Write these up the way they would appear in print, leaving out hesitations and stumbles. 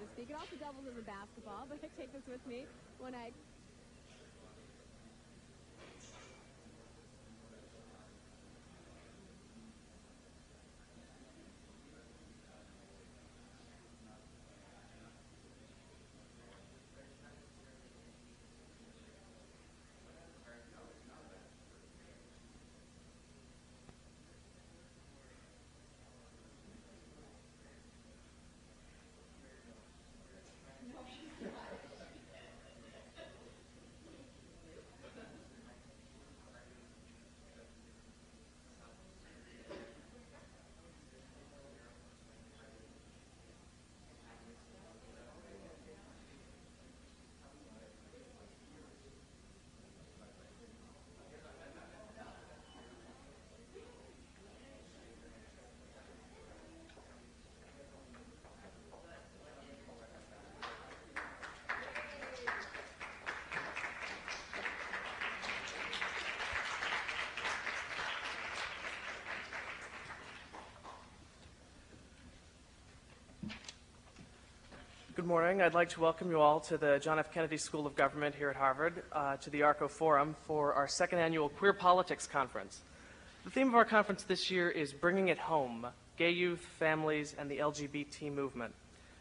to speak. It also doubles as a basketball, but I take this with me when I... Good morning. I'd like to welcome you all to the John F. Kennedy School of Government here at Harvard, to the ARCO Forum for our second annual Queer Politics Conference. The theme of our conference this year is Bringing It Home, Gay Youth, Families, and the LGBT Movement.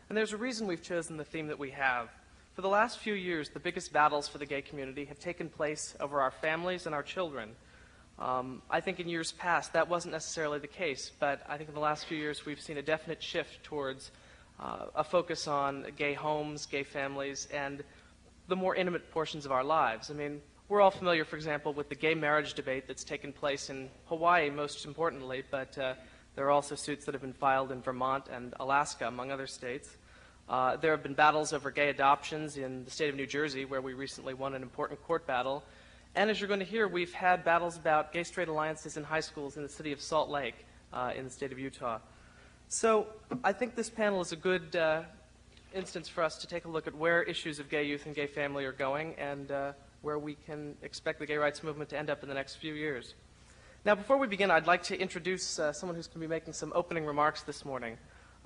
And there's a reason we've chosen the theme that we have. For the last few years, the biggest battles for the gay community have taken place over our families and our children. I think in years past that wasn't necessarily the case, but I think in the last few years we've seen a definite shift towards a focus on gay homes, gay families, and the more intimate portions of our lives. I mean, we're all familiar, for example, with the gay marriage debate that's taken place in Hawaii, most importantly, but there are also suits that have been filed in Vermont and Alaska, among other states. There have been battles over gay adoptions in the state of New Jersey, where we recently won an important court battle. And as you're going to hear, we've had battles about gay-straight alliances in high schools in the city of Salt Lake in the state of Utah. So I think this panel is a good instance for us to take a look at where issues of gay youth and gay family are going and where we can expect the gay rights movement to end up in the next few years. Now, before we begin, I'd like to introduce someone who's going to be making some opening remarks this morning.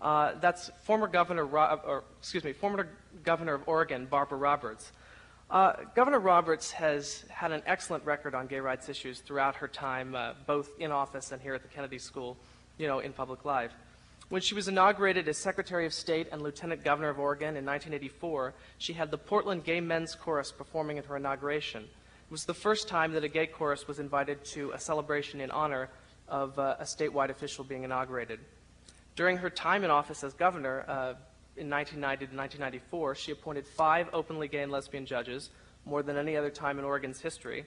That's former Governor of Oregon, Barbara Roberts. Governor Roberts has had an excellent record on gay rights issues throughout her time, both in office and here at the Kennedy School, in public life. When she was inaugurated as Secretary of State and Lieutenant Governor of Oregon in 1984, she had the Portland Gay Men's Chorus performing at her inauguration. It was the first time that a gay chorus was invited to a celebration in honor of a statewide official being inaugurated. During her time in office as governor, in 1990 to 1994, she appointed 5 openly gay and lesbian judges, more than any other time in Oregon's history.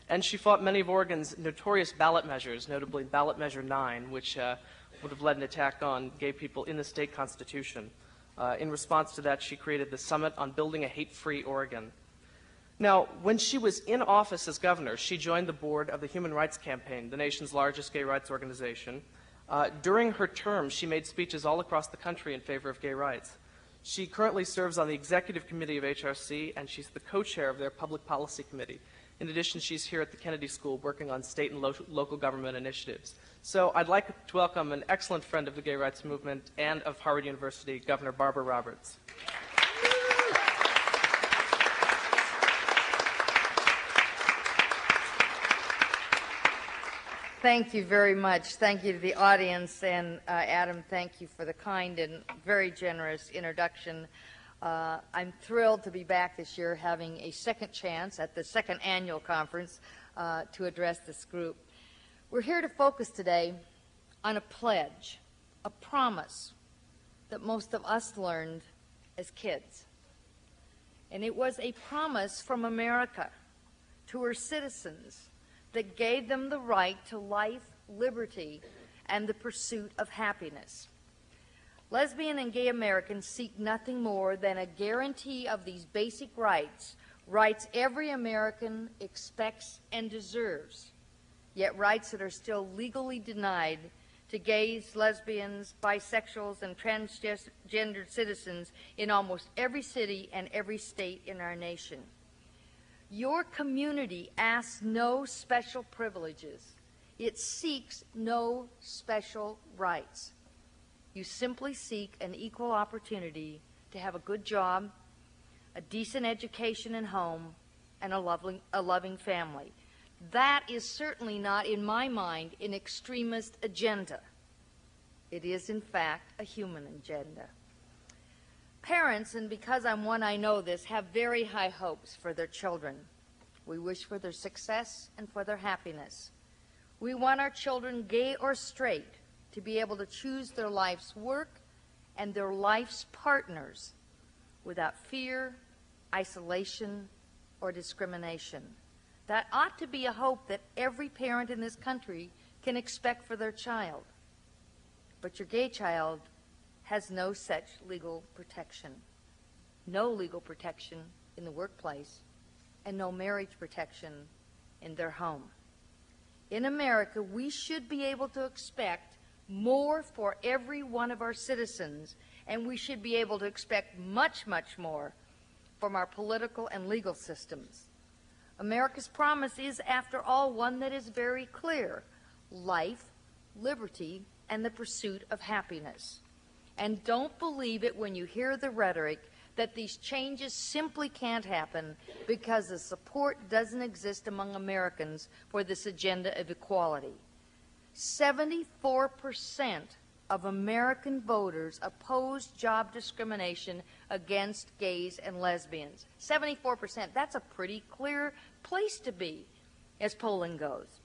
And she fought many of Oregon's notorious ballot measures, notably Ballot Measure 9, which would have led an attack on gay people in the state constitution. In response to that, she created the Summit on Building a Hate-Free Oregon. Now, when she was in office as governor, she joined the board of the Human Rights Campaign, the nation's largest gay rights organization. During her term, she made speeches all across the country in favor of gay rights. She currently serves on the executive committee of HRC, and she's the co-chair of their public policy committee. In addition, she's here at the Kennedy School working on state and local government initiatives. So I'd like to welcome an excellent friend of the gay rights movement and of Harvard University, Governor Barbara Roberts. Thank you very much. Thank you to the audience, and Adam, thank you for the kind and very generous introduction. I'm thrilled to be back this year having a second chance at the second annual conference to address this group. We're here to focus today on a pledge, a promise that most of us learned as kids. And it was a promise from America to her citizens that gave them the right to life, liberty, and the pursuit of happiness. Lesbian and gay Americans seek nothing more than a guarantee of these basic rights, rights every American expects and deserves, yet rights that are still legally denied to gays, lesbians, bisexuals, and transgendered citizens in almost every city and every state in our nation. Your community asks no special privileges. It seeks no special rights. You simply seek an equal opportunity to have a good job, a decent education and home, and a loving family. That is certainly not, in my mind, an extremist agenda. It is, in fact, a human agenda. Parents, and because I'm one I know this, have very high hopes for their children. We wish for their success and for their happiness. We want our children, gay or straight, to be able to choose their life's work and their life's partners without fear, isolation, or discrimination. That ought to be a hope that every parent in this country can expect for their child. But your gay child has no such legal protection. No legal protection in the workplace, and no marriage protection in their home. In America, we should be able to expect more for every one of our citizens, and we should be able to expect much, much more from our political and legal systems. America's promise is, after all, one that is very clear: life, liberty, and the pursuit of happiness. And don't believe it when you hear the rhetoric that these changes simply can't happen because the support doesn't exist among Americans for this agenda of equality. 74% of American voters oppose job discrimination against gays and lesbians. 74%. That's a pretty clear place to be as polling goes.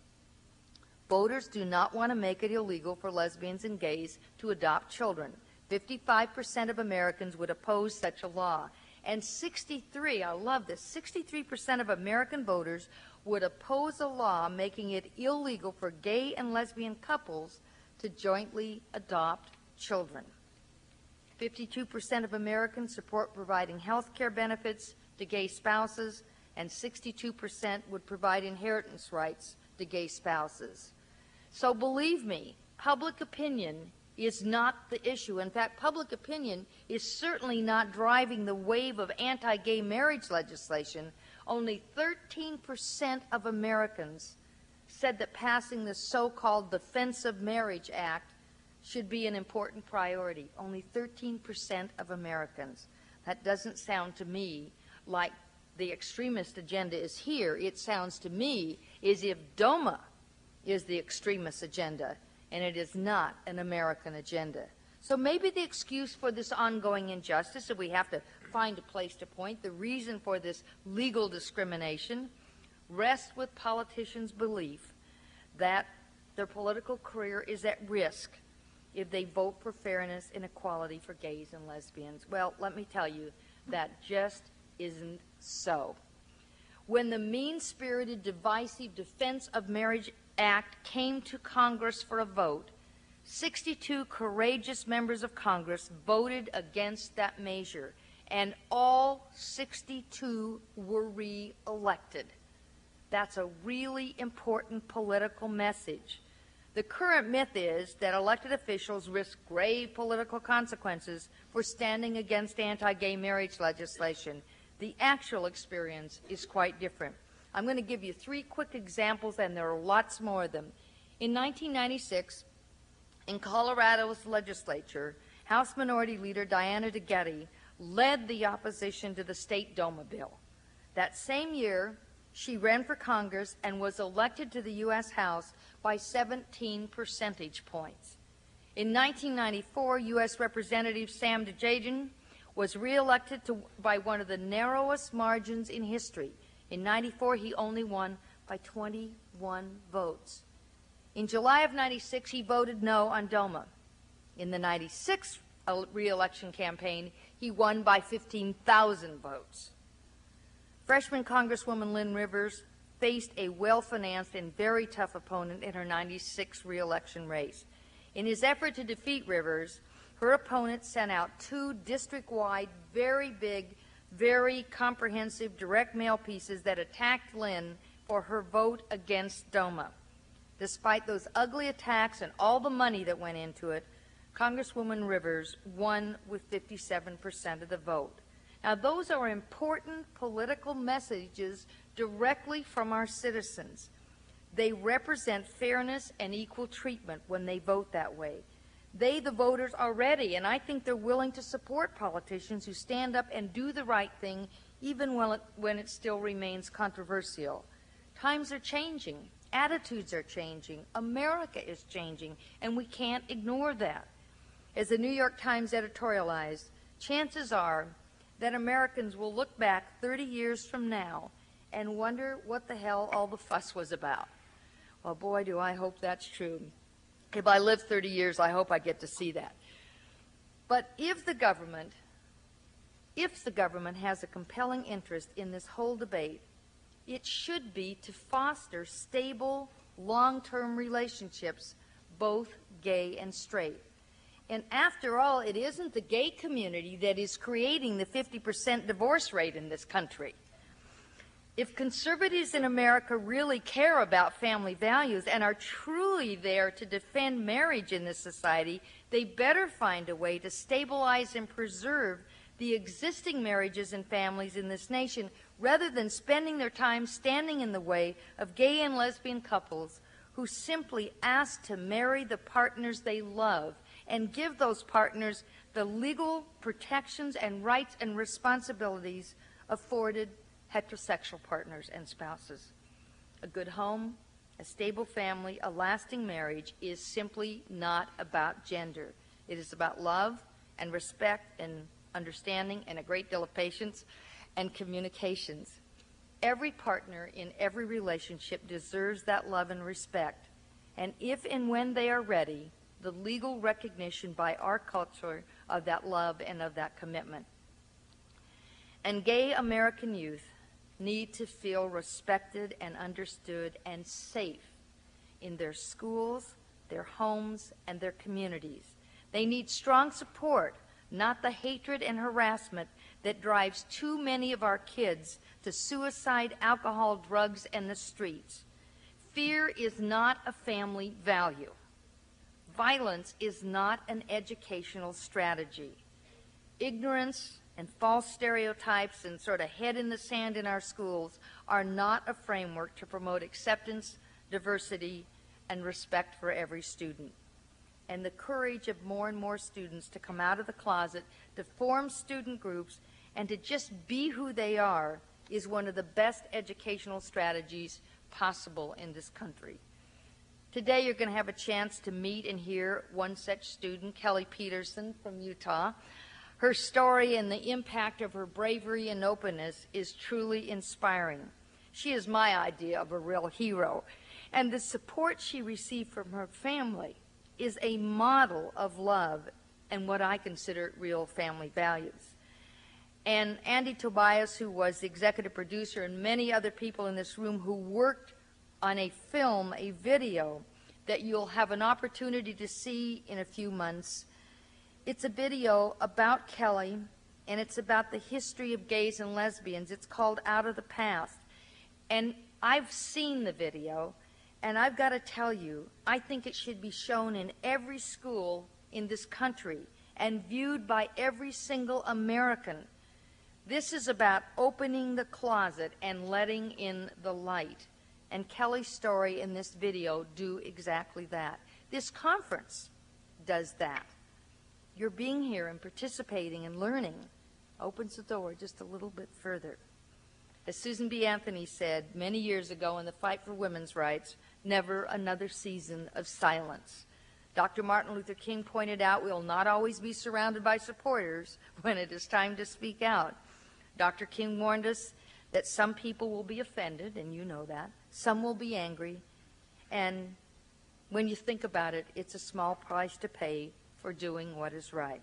Voters do not want to make it illegal for lesbians and gays to adopt children. 55% of Americans would oppose such a law. And 63, I love this, 63% of American voters would oppose a law making it illegal for gay and lesbian couples to jointly adopt children. 52% of Americans support providing health care benefits to gay spouses, and 62% would provide inheritance rights to gay spouses. So believe me, public opinion is not the issue. In fact, public opinion is certainly not driving the wave of anti-gay marriage legislation. Only 13% of Americans said that passing the so-called Defense of Marriage Act should be an important priority. Only 13% of Americans. That doesn't sound to me like the extremist agenda is here. It sounds to me as if DOMA is the extremist agenda, and it is not an American agenda. So maybe the excuse for this ongoing injustice, that we have to find a place to point, the reason for this legal discrimination, rests with politicians' belief that their political career is at risk if they vote for fairness and equality for gays and lesbians. Well, let me tell you, that just isn't so. When the mean-spirited, divisive Defense of Marriage Act came to Congress for a vote, 62 courageous members of Congress voted against that measure, and all 62 were re-elected. That's a really important political message. The current myth is that elected officials risk grave political consequences for standing against anti-gay marriage legislation. The actual experience is quite different. I'm going to give you 3 quick examples, and there are lots more of them. In 1996, in Colorado's legislature, House Minority Leader Diana DeGette led the opposition to the state DOMA bill. That same year, she ran for Congress and was elected to the U.S. House by 17 percentage points. In 1994, U.S. Representative Sam DeJaden was reelected by one of the narrowest margins in history. In 94, he only won by 21 votes. In July of 96, he voted no on DOMA. In the 96 re-election campaign, he won by 15,000 votes. Freshman Congresswoman Lynn Rivers faced a well-financed and very tough opponent in her 96 re-election race. In his effort to defeat Rivers, her opponent sent out 2 district-wide, very big, very comprehensive direct mail pieces that attacked Lynn for her vote against DOMA. Despite those ugly attacks and all the money that went into it, Congresswoman Rivers won with 57% of the vote. Now, those are important political messages directly from our citizens. They represent fairness and equal treatment when they vote that way. They, the voters, are ready, and I think they're willing to support politicians who stand up and do the right thing, even when it still remains controversial. Times are changing. Attitudes are changing. America is changing, and we can't ignore that. As the New York Times editorialized, chances are that Americans will look back 30 years from now and wonder what the hell all the fuss was about. Well, boy, do I hope that's true. If I live 30 years, I hope I get to see that. But if the government has a compelling interest in this whole debate, it should be to foster stable, long-term relationships, both gay and straight. And after all, it isn't the gay community that is creating the 50% divorce rate in this country. If conservatives in America really care about family values and are truly there to defend marriage in this society, they better find a way to stabilize and preserve the existing marriages and families in this nation, rather than spending their time standing in the way of gay and lesbian couples who simply ask to marry the partners they love and give those partners the legal protections and rights and responsibilities afforded heterosexual partners and spouses. A good home, a stable family, a lasting marriage is simply not about gender. It is about love and respect and understanding and a great deal of patience and communications. Every partner in every relationship deserves that love and respect, and if and when they are ready, the legal recognition by our culture of that love and of that commitment. And gay American youth need to feel respected and understood and safe in their schools, their homes, and their communities. They need strong support, not the hatred and harassment that drives too many of our kids to suicide, alcohol, drugs, and the streets. Fear is not a family value. Violence is not an educational strategy. Ignorance and false stereotypes and sort of head in the sand in our schools are not a framework to promote acceptance, diversity, and respect for every student. And the courage of more and more students to come out of the closet, to form student groups, and to just be who they are is one of the best educational strategies possible in this country. Today you're going to have a chance to meet and hear one such student, Kelly Peterson from Utah. Her story and the impact of her bravery and openness is truly inspiring. She is my idea of a real hero, and the support she received from her family is a model of love and what I consider real family values. And Andy Tobias, who was the executive producer, and many other people in this room who worked on a film, a video, that you'll have an opportunity to see in a few months. It's a video about Kelly, and it's about the history of gays and lesbians. It's called Out of the Past. And I've seen the video, and I've got to tell you, I think it should be shown in every school in this country and viewed by every single American. This is about opening the closet and letting in the light. And Kelly's story in this video do exactly that. This conference does that. Your being here and participating and learning opens the door just a little bit further. As Susan B. Anthony said many years ago in the fight for women's rights, never another season of silence. Dr. Martin Luther King pointed out we will not always be surrounded by supporters when it is time to speak out. Dr. King warned us that some people will be offended, and you know that. Some will be angry, and when you think about it, it's a small price to pay for doing what is right.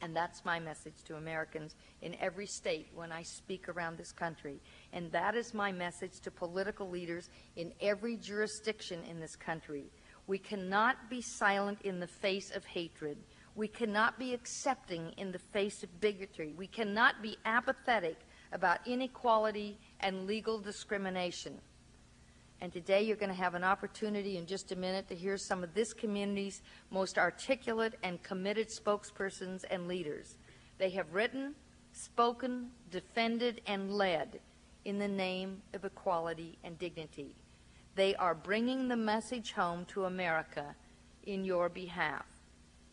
And that's my message to Americans in every state when I speak around this country. And that is my message to political leaders in every jurisdiction in this country. We cannot be silent in the face of hatred. We cannot be accepting in the face of bigotry. We cannot be apathetic about inequality and legal discrimination. And today you're going to have an opportunity in just a minute to hear some of this community's most articulate and committed spokespersons and leaders. They have written, spoken, defended, and led in the name of equality and dignity. They are bringing the message home to America in your behalf.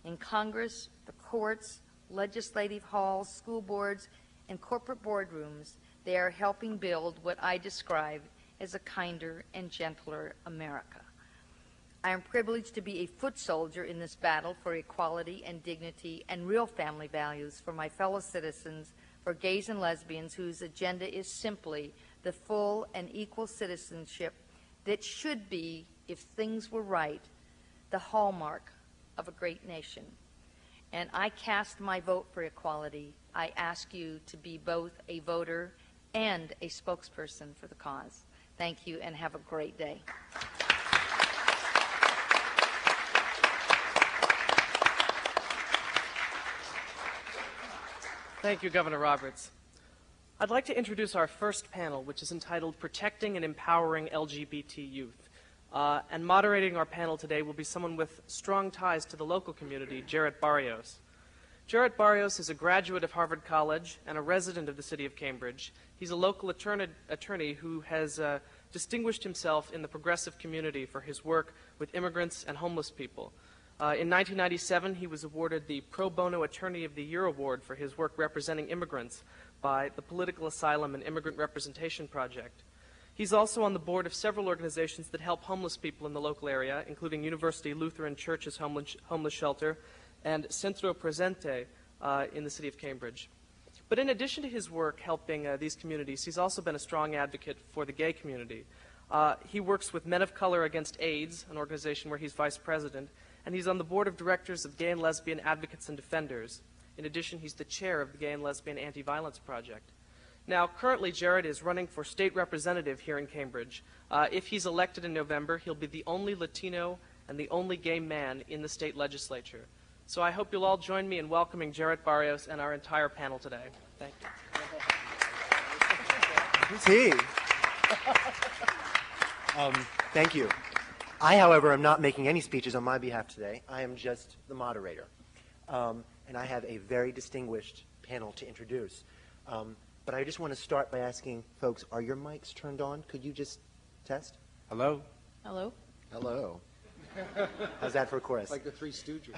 in Congress, the courts, legislative halls, school boards, and corporate boardrooms, they are helping build what I describe as a kinder and gentler America. I am privileged to be a foot soldier in this battle for equality and dignity and real family values for my fellow citizens, for gays and lesbians whose agenda is simply the full and equal citizenship that should be, if things were right, the hallmark of a great nation. And I cast my vote for equality. I ask you to be both a voter and a spokesperson for the cause. Thank you, and have a great day. Thank you, Governor Roberts. I'd like to introduce our first panel, which is entitled Protecting and Empowering LGBT Youth. And moderating our panel today will be someone with strong ties to the local community, Jarrett Barrios. Jarrett Barrios is a graduate of Harvard College and a resident of the city of Cambridge. He's a local attorney who has distinguished himself in the progressive community for his work with immigrants and homeless people. In 1997, he was awarded the Pro Bono Attorney of the Year Award for his work representing immigrants by the Political Asylum and Immigrant Representation Project. He's also on the board of several organizations that help homeless people in the local area, including University Lutheran Church's homeless shelter and Centro Presente in the city of Cambridge. But in addition to his work helping these communities, he's also been a strong advocate for the gay community. He works with Men of Color Against AIDS, an organization where he's vice president, and he's on the board of directors of Gay and Lesbian Advocates and Defenders. In addition, he's the chair of the Gay and Lesbian Anti-Violence Project. Now, currently, Jarrett is running for state representative here in Cambridge. If he's elected in November, he'll be the only Latino and the only gay man in the state legislature. So I hope you'll all join me in welcoming Jarrett Barrios and our entire panel today. Thank you. Who's he? Thank you. I, however, am not making any speeches on my behalf today. I am just the moderator. And I have a very distinguished panel to introduce. But I just want to start by asking folks, are your mics turned on? Could you just test? Hello? Hello? Hello. How's that for a chorus? Like the Three Stooges.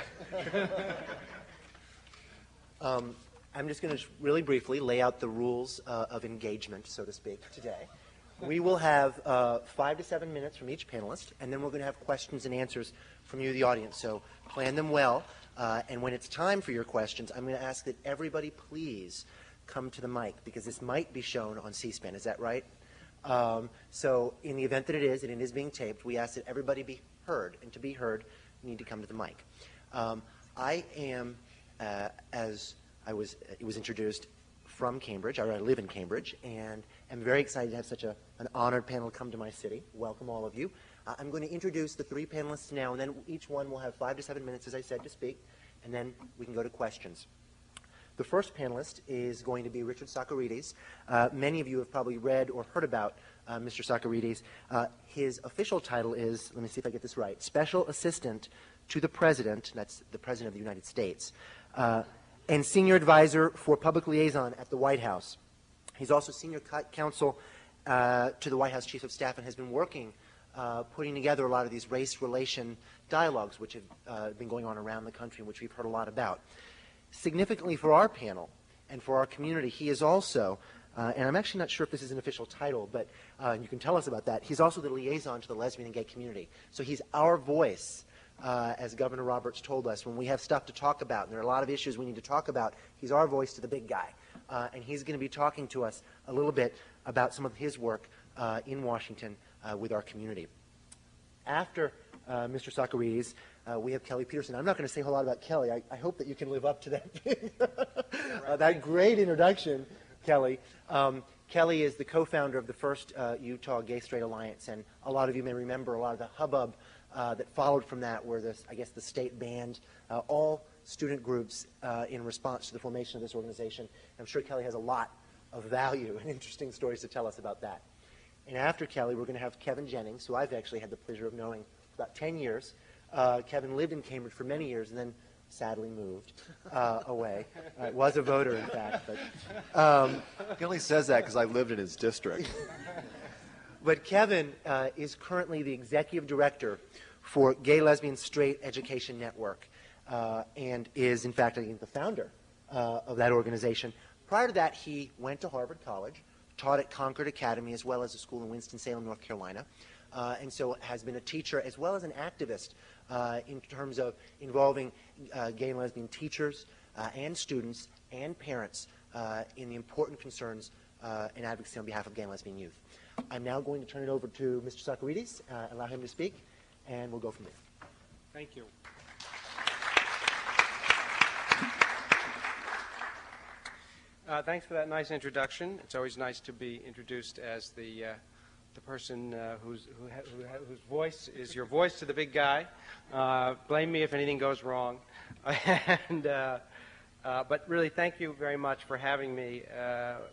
I'm just going to really briefly lay out the rules of engagement, so to speak, today. We will have 5 to 7 minutes from each panelist, and then we're going to have questions and answers from you, the audience. So plan them well, and when it's time for your questions, I'm going to ask that everybody please come to the mic, because this might be shown on C-SPAN. Is that right? So in the event that it is, and it is being taped, we ask that everybody be heard, and to be heard, you need to come to the mic. I am, as it was introduced, from Cambridge. I live in Cambridge, and I'm very excited to have such an honored panel come to my city. Welcome, all of you. I'm going to introduce the three panelists now, and then each one will have 5 to 7 minutes, as I said, to speak, and then we can go to questions. The first panelist is going to be Richard Sacharides. Many of you have probably read or heard about Mr. Sacharides. His official title is, let me see if I get this right, Special Assistant to the President, that's the President of the United States, and Senior Advisor for Public Liaison at the White House. He's also Senior Counsel to the White House Chief of Staff and has been working, putting together a lot of these race relation dialogues which have been going on around the country and which we've heard a lot about. Significantly for our panel and for our community, he is also, and I'm actually not sure if this is an official title, but you can tell us about that, he's also the liaison to the lesbian and gay community. So he's our voice, as Governor Roberts told us, when we have stuff to talk about, and there are a lot of issues we need to talk about, he's our voice to the big guy. And he's going to be talking to us a little bit about some of his work in Washington with our community. After Mr. Sacharides, we have Kelly Peterson. I'm not going to say a whole lot about Kelly. I hope that you can live up to that, that great introduction, Kelly. Kelly is the co-founder of the first Utah Gay Straight Alliance, and a lot of you may remember a lot of the hubbub that followed from that, where I guess the state banned all student groups in response to the formation of this organization. I'm sure Kelly has a lot of value and interesting stories to tell us about that. And after Kelly, we're going to have Kevin Jennings, who I've actually had the pleasure of knowing for about 10 years. Kevin lived in Cambridge for many years and then sadly moved away. Was a voter, in fact. But, he only says that because I lived in his district. But Kevin is currently the executive director for Gay, Lesbian, Straight Education Network. and is, in fact, I think, the founder of that organization. Prior to that, he went to Harvard College, taught at Concord Academy, as well as a school in Winston-Salem, North Carolina, and so has been a teacher as well as an activist in terms of involving gay and lesbian teachers and students and parents in the important concerns and advocacy on behalf of gay and lesbian youth. I'm now going to turn it over to Mr. Sacharides, allow him to speak, and we'll go from there. Thank you. Thanks for that nice introduction. It's always nice to be introduced as the person whose voice is your voice to the big guy. Blame me if anything goes wrong. But really, thank you very much for having me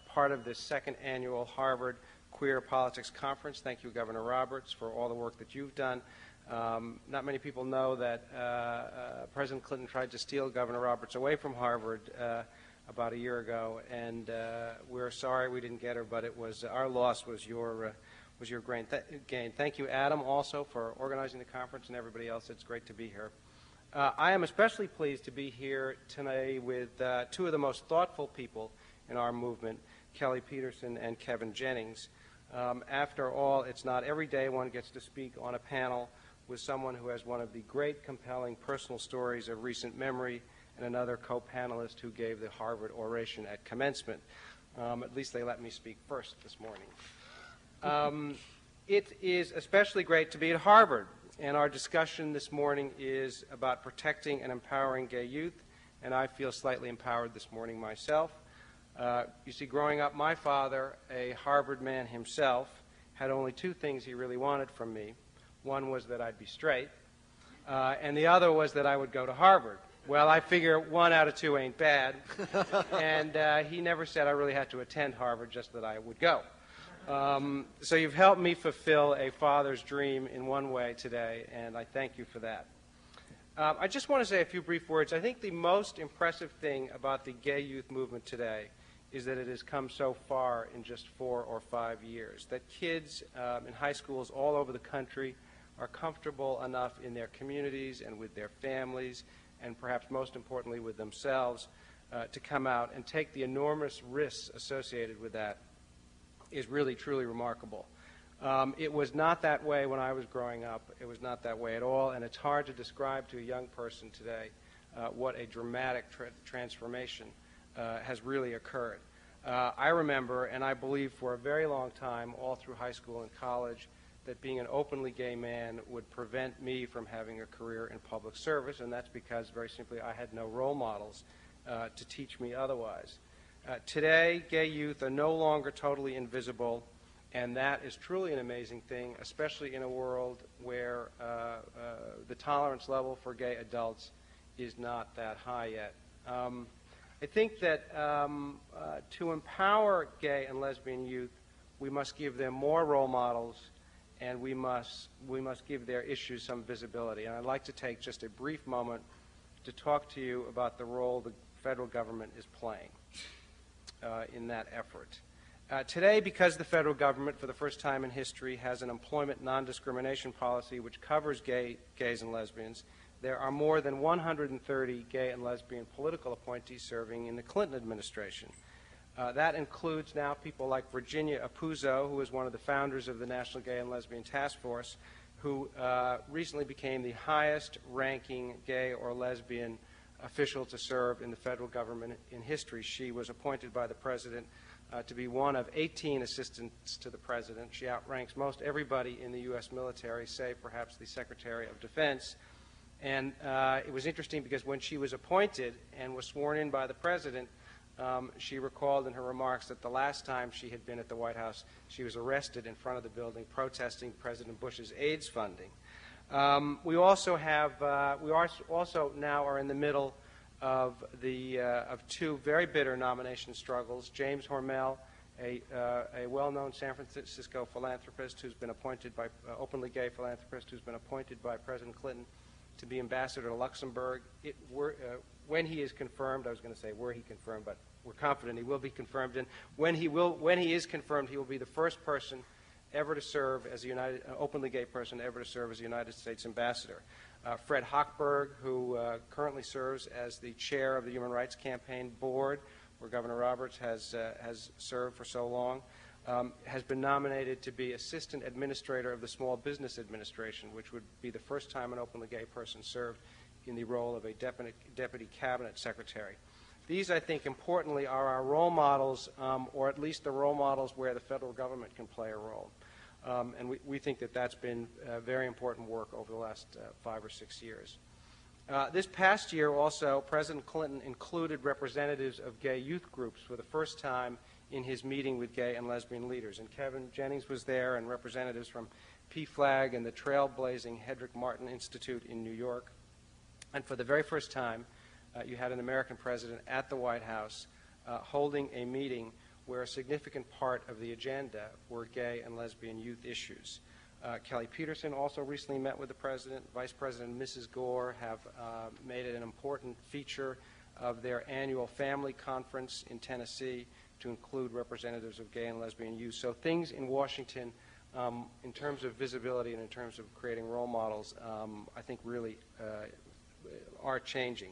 part of this second annual Harvard Queer Politics Conference. Thank you, Governor Roberts, for all the work that you've done. Not many people know that President Clinton tried to steal Governor Roberts away from Harvard about a year ago, and we're sorry we didn't get her, but it was our loss was your gain. Thank you, Adam, also for organizing the conference, and everybody else. It's great to be here. I am especially pleased to be here today with two of the most thoughtful people in our movement, Kelly Peterson and Kevin Jennings. After all, it's not every day one gets to speak on a panel with someone who has one of the great, compelling personal stories of recent memory and another co-panelist who gave the Harvard oration at commencement. At least they let me speak first this morning. It is especially great to be at Harvard, and our discussion this morning is about protecting and empowering gay youth, and I feel slightly empowered this morning myself. You see, growing up, my father, a Harvard man himself, had only two things he really wanted from me. One was that I'd be straight, and the other was that I would go to Harvard. Well, I figure 1 out of 2 ain't bad, and he never said I really had to attend Harvard, just that I would go. So you've helped me fulfill a father's dream in one way today, and I thank you for that. I just want to say a few brief words. I think the most impressive thing about the gay youth movement today is that it has come so far in just 4 or 5 years, that kids in high schools all over the country are comfortable enough in their communities and with their families, and perhaps most importantly with themselves, to come out and take the enormous risks associated with that is really, truly remarkable. It was not that way when I was growing up. It was not that way at all, and it's hard to describe to a young person today what a dramatic transformation has really occurred. I remember, and I believe for a very long time, all through high school and college, that being an openly gay man would prevent me from having a career in public service, and that's because, very simply, I had no role models to teach me otherwise. Today, gay youth are no longer totally invisible, and that is truly an amazing thing, especially in a world where the tolerance level for gay adults is not that high yet. I think that to empower gay and lesbian youth, we must give them more role models, and we must give their issues some visibility. And I'd like to take just a brief moment to talk to you about the role the federal government is playing in that effort. Today, because the federal government, for the first time in history, has an employment non-discrimination policy which covers gays and lesbians, there are more than 130 gay and lesbian political appointees serving in the Clinton administration. That includes now people like Virginia Apuzzo, who is one of the founders of the National Gay and Lesbian Task Force, who recently became the highest-ranking gay or lesbian official to serve in the federal government in history. She was appointed by the president to be one of 18 assistants to the president. She outranks most everybody in the U.S. military, save perhaps the Secretary of Defense. And it was interesting because when she was appointed and was sworn in by the president, she recalled in her remarks that the last time she had been at the White House, she was arrested in front of the building protesting President Bush's AIDS funding. We also now are in the middle of two very bitter nomination struggles. James Hormel, a well-known San Francisco philanthropist who's been appointed by openly gay philanthropist who's been appointed by President Clinton to be ambassador to Luxembourg. When he is confirmed, I was going to say were he confirmed, but we're confident he will be confirmed. And when he is confirmed, he will be the first person ever to serve as a openly gay person ever to serve as a United States ambassador. Fred Hochberg, who currently serves as the chair of the Human Rights Campaign Board, where Governor Roberts has served for so long, has been nominated to be Assistant Administrator of the Small Business Administration, which would be the first time an openly gay person served in the role of a Deputy Cabinet Secretary. These, I think, importantly, are our role models, or at least the role models where the federal government can play a role. And we think that that's been very important work over the last 5 or 6 years. This past year also, President Clinton included representatives of gay youth groups for the first time in his meeting with gay and lesbian leaders. And Kevin Jennings was there, and representatives from PFLAG and the trailblazing Hedrick Martin Institute in New York. And for the very first time, you had an American president at the White House holding a meeting where a significant part of the agenda were gay and lesbian youth issues. Kelly Peterson also recently met with the president. Vice President and Mrs. Gore have made it an important feature of their annual family conference in Tennessee to include representatives of gay and lesbian youth. So things in Washington, in terms of visibility and in terms of creating role models, I think really are changing.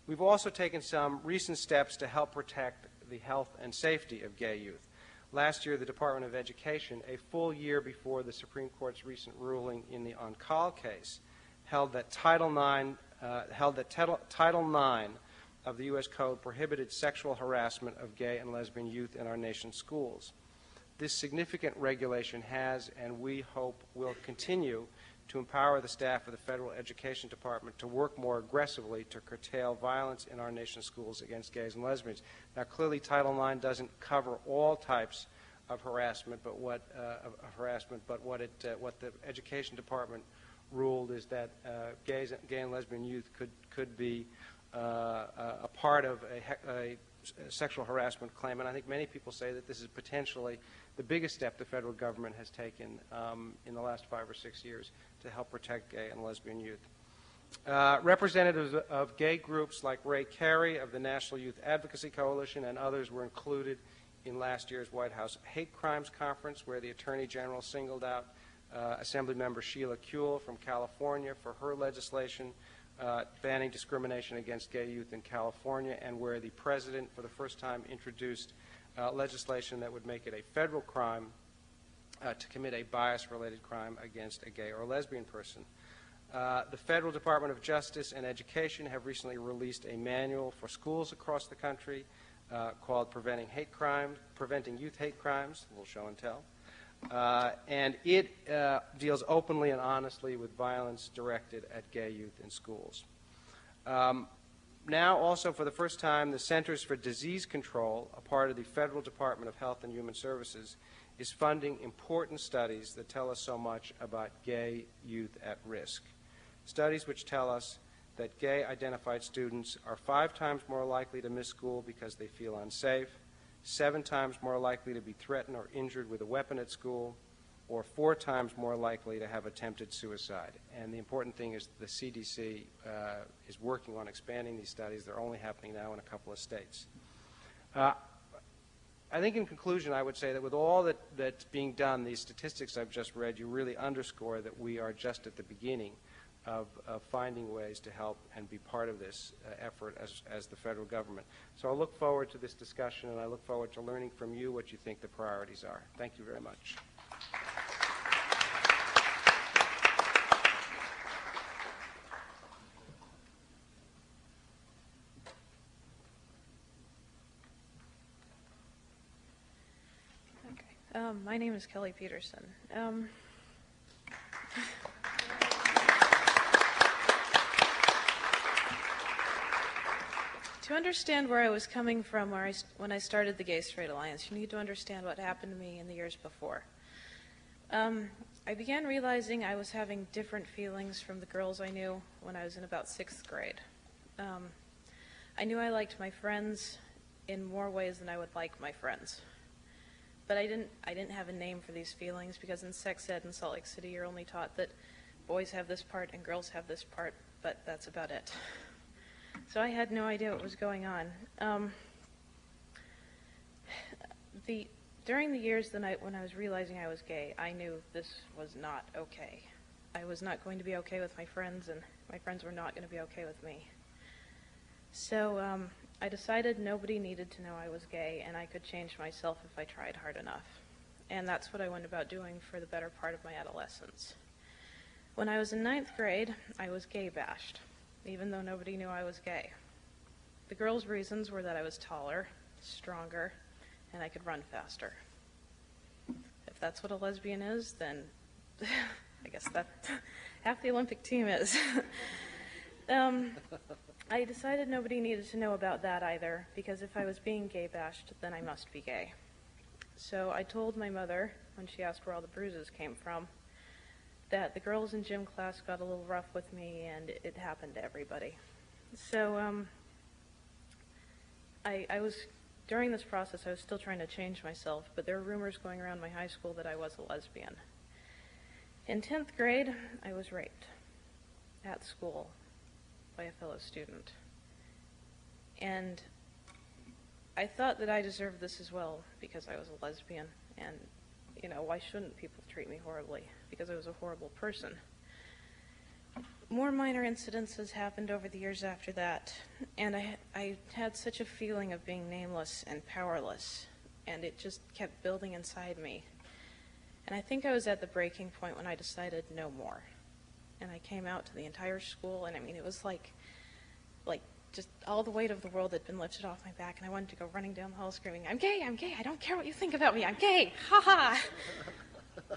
We've also taken some recent steps to help protect the health and safety of gay youth. Last year, the Department of Education, a full year before the Supreme Court's recent ruling in the Untitled case, held that Title IX of the U.S. Code prohibited sexual harassment of gay and lesbian youth in our nation's schools. This significant regulation has, and we hope will continue, to empower the staff of the Federal Education Department to work more aggressively to curtail violence in our nation's schools against gays and lesbians. Now, clearly, Title IX doesn't cover all types of harassment, but what the Education Department ruled is that gay and lesbian youth could be a part of a sexual harassment claim, and I think many people say that this is potentially the biggest step the federal government has taken in the last 5 or 6 years to help protect gay and lesbian youth. Representatives of gay groups like Ray Carey of the National Youth Advocacy Coalition and others were included in last year's White House Hate Crimes Conference, where the Attorney General singled out Assemblymember Sheila Kuehl from California for her legislation banning discrimination against gay youth in California, and where the President, for the first time, introduced legislation that would make it a federal crime to commit a bias-related crime against a gay or lesbian person. The Federal Department of Justice and Education have recently released a manual for schools across the country called Preventing Youth Hate Crimes, a little show and tell. And it deals openly and honestly with violence directed at gay youth in schools. Now, also for the first time, the Centers for Disease Control, a part of the Federal Department of Health and Human Services, is funding important studies that tell us so much about gay youth at risk. Studies which tell us that gay-identified students are 5 times more likely to miss school because they feel unsafe, 7 times more likely to be threatened or injured with a weapon at school, or 4 times more likely to have attempted suicide. And the important thing is the CDC is working on expanding these studies. They're only happening now in a couple of states. I think in conclusion, I would say that with all that's being done, these statistics I've just read, you really underscore that we are just at the beginning of finding ways to help and be part of this effort as the federal government. So I look forward to this discussion, and I look forward to learning from you what you think the priorities are. Thank you very much. My name is Kelly Peterson. To understand where I was coming from when I started the Gay Straight Alliance, you need to understand what happened to me in the years before. I began realizing I was having different feelings from the girls I knew when I was in about 6th grade. I knew I liked my friends in more ways than I would like my friends. But I didn't have a name for these feelings, because in sex ed in Salt Lake City you're only taught that boys have this part and girls have this part, but that's about it. So I had no idea what was going on. During the years when I was realizing I was gay, I knew this was not okay. I was not going to be okay with my friends, and my friends were not going to be okay with me. So I decided nobody needed to know I was gay, and I could change myself if I tried hard enough. And that's what I went about doing for the better part of my adolescence. When I was in 9th grade, I was gay bashed, even though nobody knew I was gay. The girls' reasons were that I was taller, stronger, and I could run faster. If that's what a lesbian is, then I guess that half the Olympic team is. I decided nobody needed to know about that either, because if I was being gay bashed, then I must be gay. So I told my mother, when she asked where all the bruises came from, that the girls in gym class got a little rough with me, and it happened to everybody. So I was, during this process, I was still trying to change myself, but there were rumors going around my high school that I was a lesbian. In 10th grade, I was raped at school by a fellow student. And I thought that I deserved this as well because I was a lesbian, and, you know, why shouldn't people treat me horribly? Because I was a horrible person. More minor incidences happened over the years after that, and I had such a feeling of being nameless and powerless, and it just kept building inside me. And I think I was at the breaking point when I decided no more. And I came out to the entire school, and I mean, it was like just all the weight of the world had been lifted off my back, and I wanted to go running down the hall screaming, I'm gay, I don't care what you think about me, I'm gay, ha ha.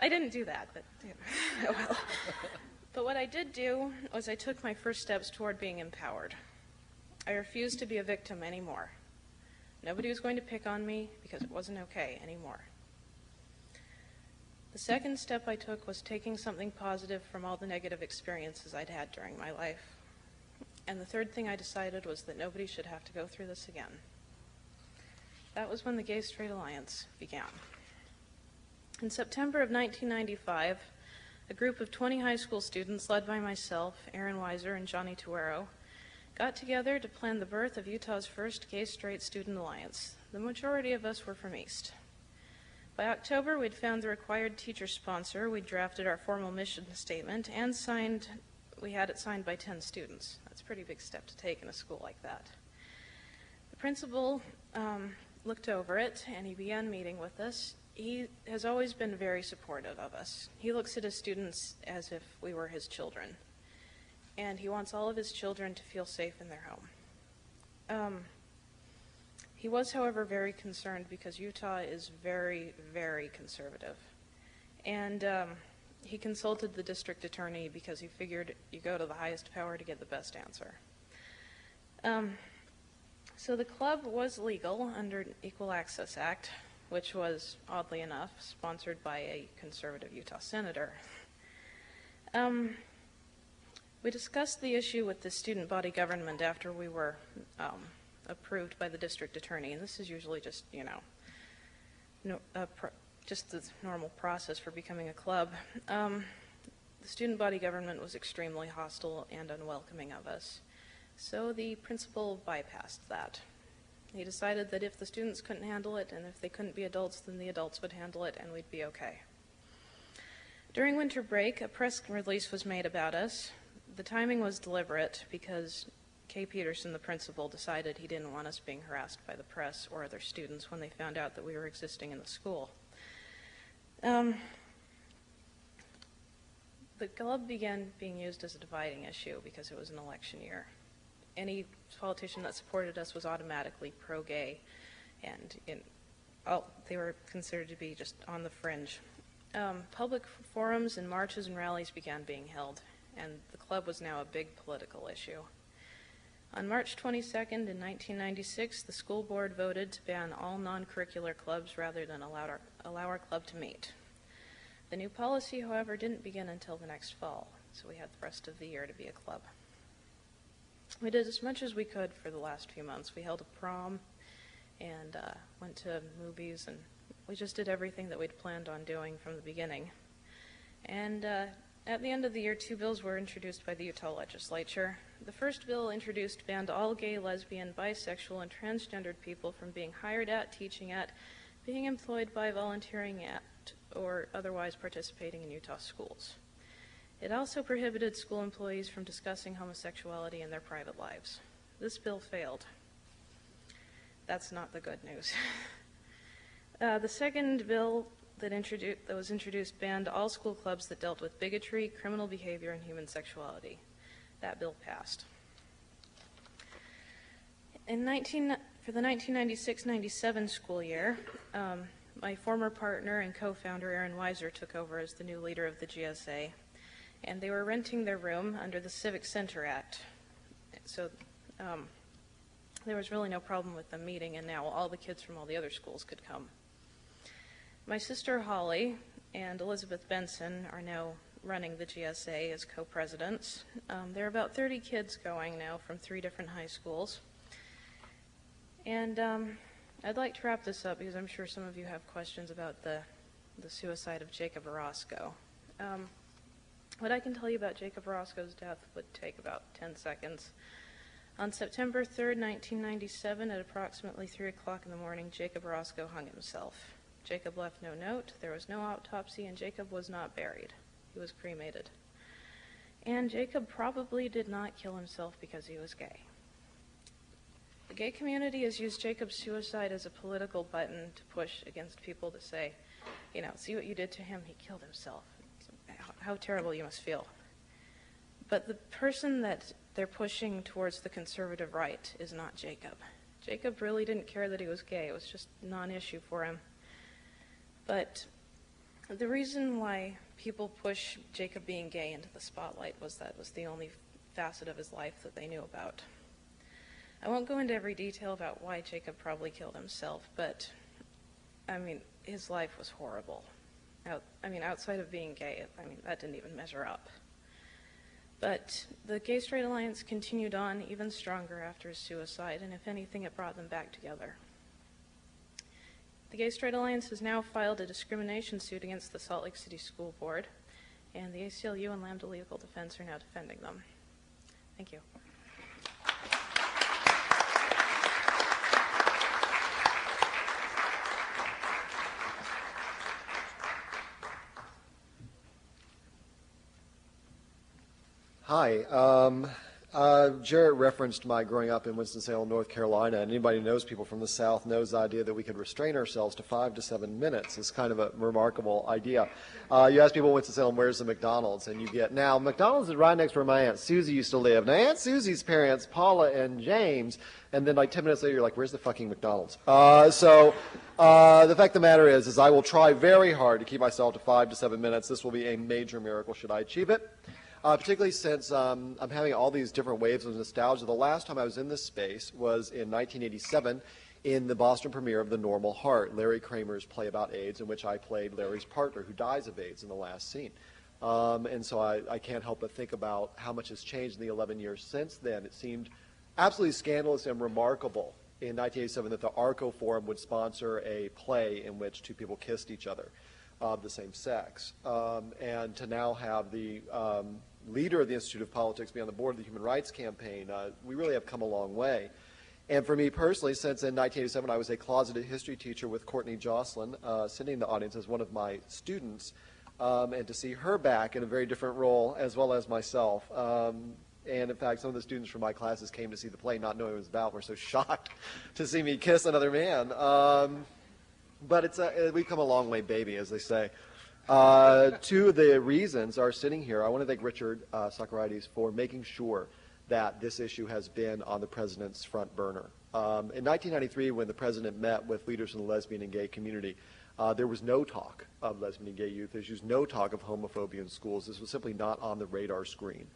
I didn't do that, but you know, oh well. But what I did do was I took my first steps toward being empowered. I refused to be a victim anymore. Nobody was going to pick on me because it wasn't okay anymore. The second step I took was taking something positive from all the negative experiences I'd had during my life. And the third thing I decided was that nobody should have to go through this again. That was when the Gay-Straight Alliance began. In September of 1995, a group of 20 high school students, led by myself, Aaron Weiser, and Johnny Tuero, got together to plan the birth of Utah's first Gay-Straight Student Alliance. The majority of us were from East. By October, we'd found the required teacher sponsor, we'd drafted our formal mission statement, and we had it signed by 10 students. That's a pretty big step to take in a school like that. The principal looked over it, and he began meeting with us. He has always been very supportive of us. He looks at his students as if we were his children, and he wants all of his children to feel safe in their home. He was, however, very concerned because Utah is very, very conservative. And he consulted the district attorney because he figured you go to the highest power to get the best answer. So the club was legal under an Equal Access Act, which was, oddly enough, sponsored by a conservative Utah senator. We discussed the issue with the student body government after we were approved by the district attorney, and this is usually just, you know, just the normal process for becoming a club. The student body government was extremely hostile and unwelcoming of us, so the principal bypassed that. He decided that if the students couldn't handle it and if they couldn't be adults, then the adults would handle it and we'd be okay. During winter break, a press release was made about us. The timing was deliberate because Peterson, the principal, decided he didn't want us being harassed by the press or other students when they found out that we were existing in the school. The club began being used as a dividing issue because it was an election year. Any politician that supported us was automatically pro-gay, and they were considered to be just on the fringe. Public forums and marches and rallies began being held, and the club was now a big political issue. On March 22nd in 1996, the school board voted to ban all non-curricular clubs rather than allow our club to meet. The new policy, however, didn't begin until the next fall, so we had the rest of the year to be a club. We did as much as we could for the last few months. We held a prom and went to movies, and we just did everything that we'd planned on doing from the beginning. And at the end of the year, 2 bills were introduced by the Utah legislature. The first bill introduced banned all gay, lesbian, bisexual, and transgendered people from being hired at, teaching at, being employed by, volunteering at, or otherwise participating in Utah schools. It also prohibited school employees from discussing homosexuality in their private lives. This bill failed. That's not the good news. The second bill that was introduced banned all school clubs that dealt with bigotry, criminal behavior, and human sexuality. That bill passed. For the 1996-97 school year, my former partner and co-founder Aaron Weiser took over as the new leader of the GSA, and they were renting their room under the Civic Center Act. So there was really no problem with them meeting, and now all the kids from all the other schools could come. My sister Holly and Elizabeth Benson are now running the GSA as co-presidents. There are about 30 kids going now from 3 different high schools. And I'd like to wrap this up because I'm sure some of you have questions about the suicide of Jacob Orozco. What I can tell you about Jacob Orozco's death would take about 10 seconds. On September 3rd, 1997, at approximately 3 o'clock in the morning, Jacob Orozco hung himself. Jacob left no note, there was no autopsy, and Jacob was not buried. He was cremated. And Jacob probably did not kill himself because he was gay. The gay community has used Jacob's suicide as a political button to push against people to say, you know, see what you did to him, he killed himself. How terrible you must feel. But the person that they're pushing towards the conservative right is not Jacob. Jacob really didn't care that he was gay. It was just a non-issue for him. But the reason why people push Jacob being gay into the spotlight was that was the only facet of his life that they knew about. I won't go into every detail about why Jacob probably killed himself, but, I mean, his life was horrible. Outside of being gay, that didn't even measure up. But the Gay-Straight Alliance continued on even stronger after his suicide, and if anything, it brought them back together. The Gay-Straight Alliance has now filed a discrimination suit against the Salt Lake City School Board, and the ACLU and Lambda Legal Defense are now defending them. Thank you. Hi. Jarrett referenced my growing up in Winston-Salem, North Carolina, and anybody who knows people from the South knows the idea that we could restrain ourselves to 5 to 7 minutes. It's kind of a remarkable idea. You ask people in Winston-Salem, where's the McDonald's? And you get, now, McDonald's is right next to where my Aunt Susie used to live. Now, Aunt Susie's parents, Paula and James, and then like 10 minutes later, you're like, where's the fucking McDonald's? The fact of the matter is I will try very hard to keep myself to 5 to 7 minutes. This will be a major miracle should I achieve it. Particularly since I'm having all these different waves of nostalgia. The last time I was in this space was in 1987 in the Boston premiere of The Normal Heart, Larry Kramer's play about AIDS, in which I played Larry's partner who dies of AIDS in the last scene. And so I can't help but think about how much has changed in the 11 years since then. It seemed absolutely scandalous and remarkable in 1987 that the Arco Forum would sponsor a play in which 2 people kissed each other of the same sex. And to now have the leader of the Institute of Politics be on the board of the Human Rights Campaign, we really have come a long way. And for me personally, since in 1987 I was a closeted history teacher with Courtney Jocelyn, sitting in the audience as one of my students, and to see her back in a very different role as well as myself. And in fact, some of the students from my classes came to see the play not knowing what it was about, were so shocked to see me kiss another man. But we've come a long way, baby, as they say. 2 of the reasons are sitting here. I want to thank Richard Sacharides for making sure that this issue has been on the president's front burner. In 1993, when the president met with leaders in the lesbian and gay community, there was no talk of lesbian and gay youth issues, no talk of homophobia in schools. This was simply not on the radar screen.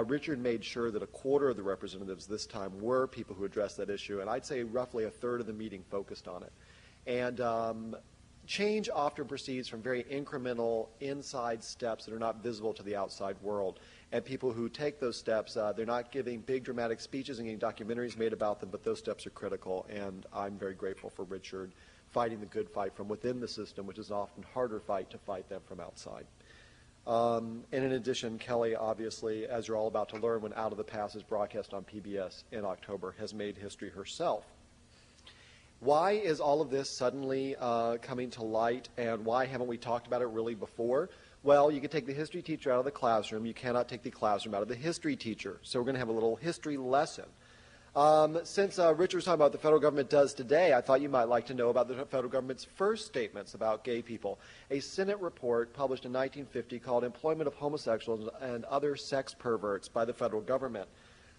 Richard made sure that a quarter of the representatives this time were people who addressed that issue, and I'd say roughly a third of the meeting focused on it. And change often proceeds from very incremental inside steps that are not visible to the outside world. And people who take those steps, they're not giving big dramatic speeches and getting documentaries made about them, but those steps are critical. And I'm very grateful for Richard fighting the good fight from within the system, which is an often harder fight to fight than from outside. And in addition, Kelly, obviously, as you're all about to learn when Out of the Past is broadcast on PBS in October, has made history herself. Why is all of this suddenly coming to light, and why haven't we talked about it really before? Well, you can take the history teacher out of the classroom. You cannot take the classroom out of the history teacher. So we're going to have a little history lesson. Since Richard was talking about what the federal government does today, I thought you might like to know about the federal government's first statements about gay people. A Senate report published in 1950 called Employment of Homosexuals and Other Sex Perverts by the Federal Government.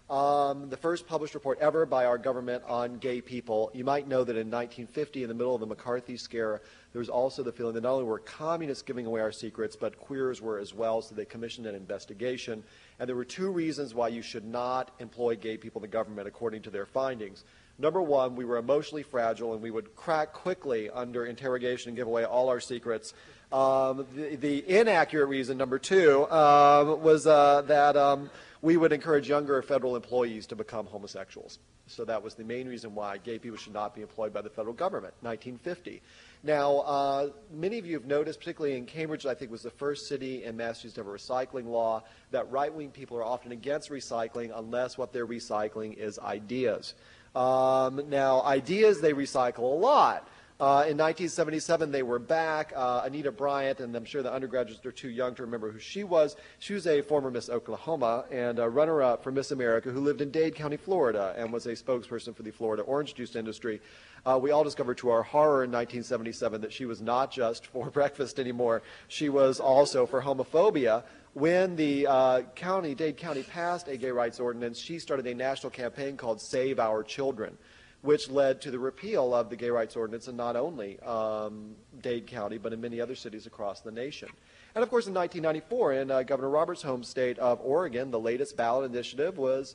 The first published report ever by our government on gay people. You might know that in 1950, in the middle of the McCarthy scare, there was also the feeling that not only were communists giving away our secrets, but queers were as well, so they commissioned an investigation. And there were two reasons why you should not employ gay people in the government, according to their findings. Number one, we were emotionally fragile, and we would crack quickly under interrogation and give away all our secrets. The inaccurate reason, number two, was that we would encourage younger federal employees to become homosexuals. So that was the main reason why gay people should not be employed by the federal government, 1950. Now, many of you have noticed, particularly in Cambridge, I think was the first city in Massachusetts to have a recycling law, that right-wing people are often against recycling unless what they're recycling is ideas. Now, ideas they recycle a lot. In 1977, they were back. Anita Bryant, and I'm sure the undergraduates are too young to remember who she was. She was a former Miss Oklahoma and a runner-up for Miss America who lived in Dade County, Florida, and was a spokesperson for the Florida orange juice industry. We all discovered to our horror in 1977 that she was not just for breakfast anymore. She was also for homophobia. When the Dade County passed a gay rights ordinance, she started a national campaign called Save Our Children, which led to the repeal of the gay rights ordinance in not only Dade County, but in many other cities across the nation. And of course, in 1994, in Governor Roberts' home state of Oregon, the latest ballot initiative was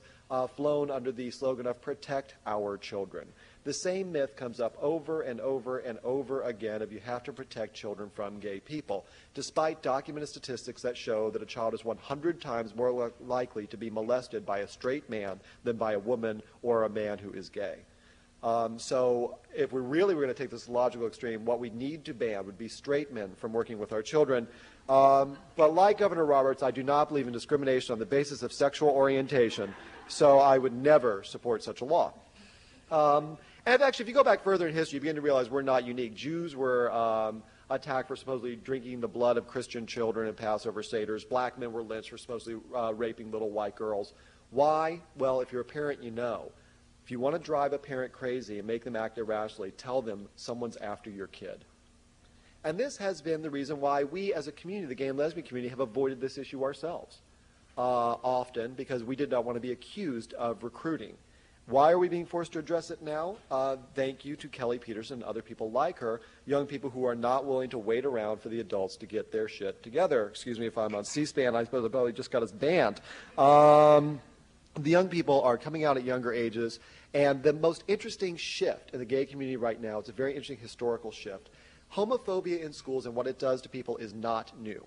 flown under the slogan of Protect Our Children. The same myth comes up over and over and over again of you have to protect children from gay people, despite documented statistics that show that a child is 100 times more likely to be molested by a straight man than by a woman or a man who is gay. So if we really were going to take this logical extreme, what we need to ban would be straight men from working with our children. But like Governor Roberts, I do not believe in discrimination on the basis of sexual orientation, so I would never support such a law. And actually, if you go back further in history, you begin to realize we're not unique. Jews were attacked for supposedly drinking the blood of Christian children in Passover Seders. Black men were lynched for supposedly raping little white girls. Why? Well, if you're a parent, you know. If you want to drive a parent crazy and make them act irrationally, tell them someone's after your kid. And this has been the reason why we as a community, the gay and lesbian community, have avoided this issue ourselves often, because we did not want to be accused of recruiting. Why are we being forced to address it now? Thank you to Kelly Peterson and other people like her, young people who are not willing to wait around for the adults to get their shit together. Excuse me if I'm on C-SPAN, I suppose I probably just got us banned. The young people are coming out at younger ages, and the most interesting shift in the gay community right now, it's a very interesting historical shift. Homophobia in schools and what it does to people is not new.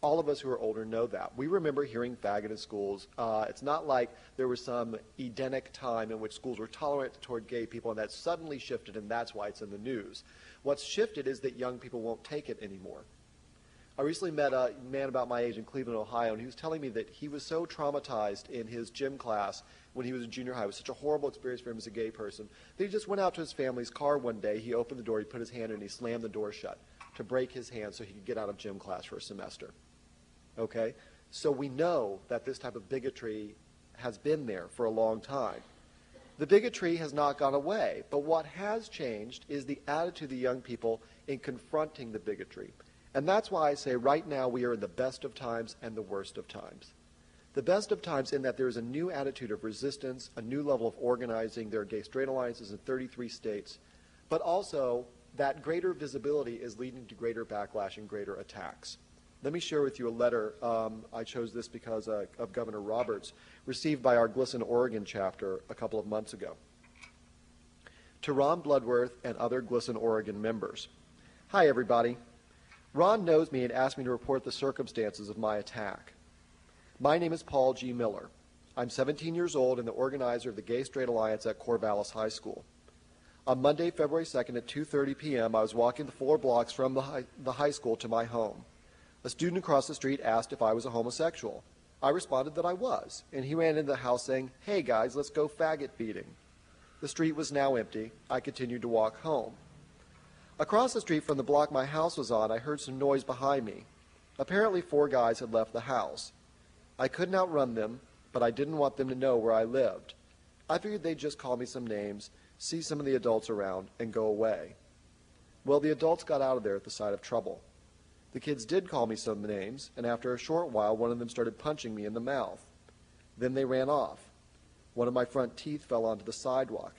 All of us who are older know that. We remember hearing faggot in schools. It's not like there was some Edenic time in which schools were tolerant toward gay people and that suddenly shifted, and that's why it's in the news. What's shifted is that young people won't take it anymore. I recently met a man about my age in Cleveland, Ohio, and he was telling me that he was so traumatized in his gym class when he was in junior high. It was such a horrible experience for him as a gay person that he just went out to his family's car one day. He opened the door, he put his hand in, and he slammed the door shut to break his hand so he could get out of gym class for a semester. Okay? So we know that this type of bigotry has been there for a long time. The bigotry has not gone away, but what has changed is the attitude of the young people in confronting the bigotry. And that's why I say right now we are in the best of times and the worst of times. The best of times in that there is a new attitude of resistance, a new level of organizing. There are gay-straight alliances in 33 states, but also that greater visibility is leading to greater backlash and greater attacks. Let me share with you a letter. I chose this because of Governor Roberts, received by our Glisson, Oregon chapter a couple of months ago. To Ron Bloodworth and other Glisson, Oregon members. Hi, everybody. Ron knows me and asked me to report the circumstances of my attack. My name is Paul G. Miller. I'm 17 years old and the organizer of the Gay Straight Alliance at Corvallis High School. On Monday, February 2nd at 2:30 p.m., I was walking the 4 blocks from the high school to my home. A student across the street asked if I was a homosexual. I responded that I was, and he ran into the house saying, "Hey guys, let's go faggot feeding." The street was now empty. I continued to walk home. Across the street from the block my house was on, I heard some noise behind me. Apparently 4 guys had left the house. I couldn't outrun them, but I didn't want them to know where I lived. I figured they'd just call me some names, see some of the adults around, and go away. Well, the adults got out of there at the sight of trouble. The kids did call me some names, and after a short while, one of them started punching me in the mouth. Then they ran off. One of my front teeth fell onto the sidewalk.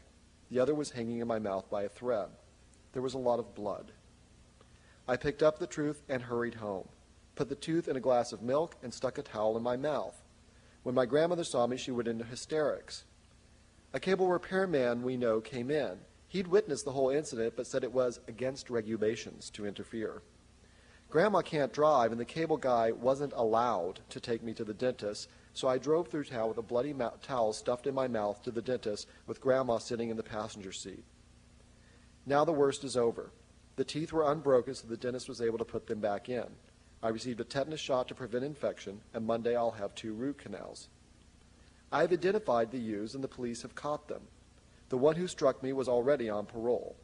The other was hanging in my mouth by a thread. There was a lot of blood. I picked up the tooth and hurried home, put the tooth in a glass of milk, and stuck a towel in my mouth. When my grandmother saw me, she went into hysterics. A cable repairman we know came in. He'd witnessed the whole incident, but said it was against regulations to interfere. Grandma can't drive, and the cable guy wasn't allowed to take me to the dentist, so I drove through town with a bloody towel stuffed in my mouth to the dentist with Grandma sitting in the passenger seat. Now the worst is over. The teeth were unbroken, so the dentist was able to put them back in. I received a tetanus shot to prevent infection, and Monday I'll have 2 root canals. I've identified the youths, and the police have caught them. The one who struck me was already on parole.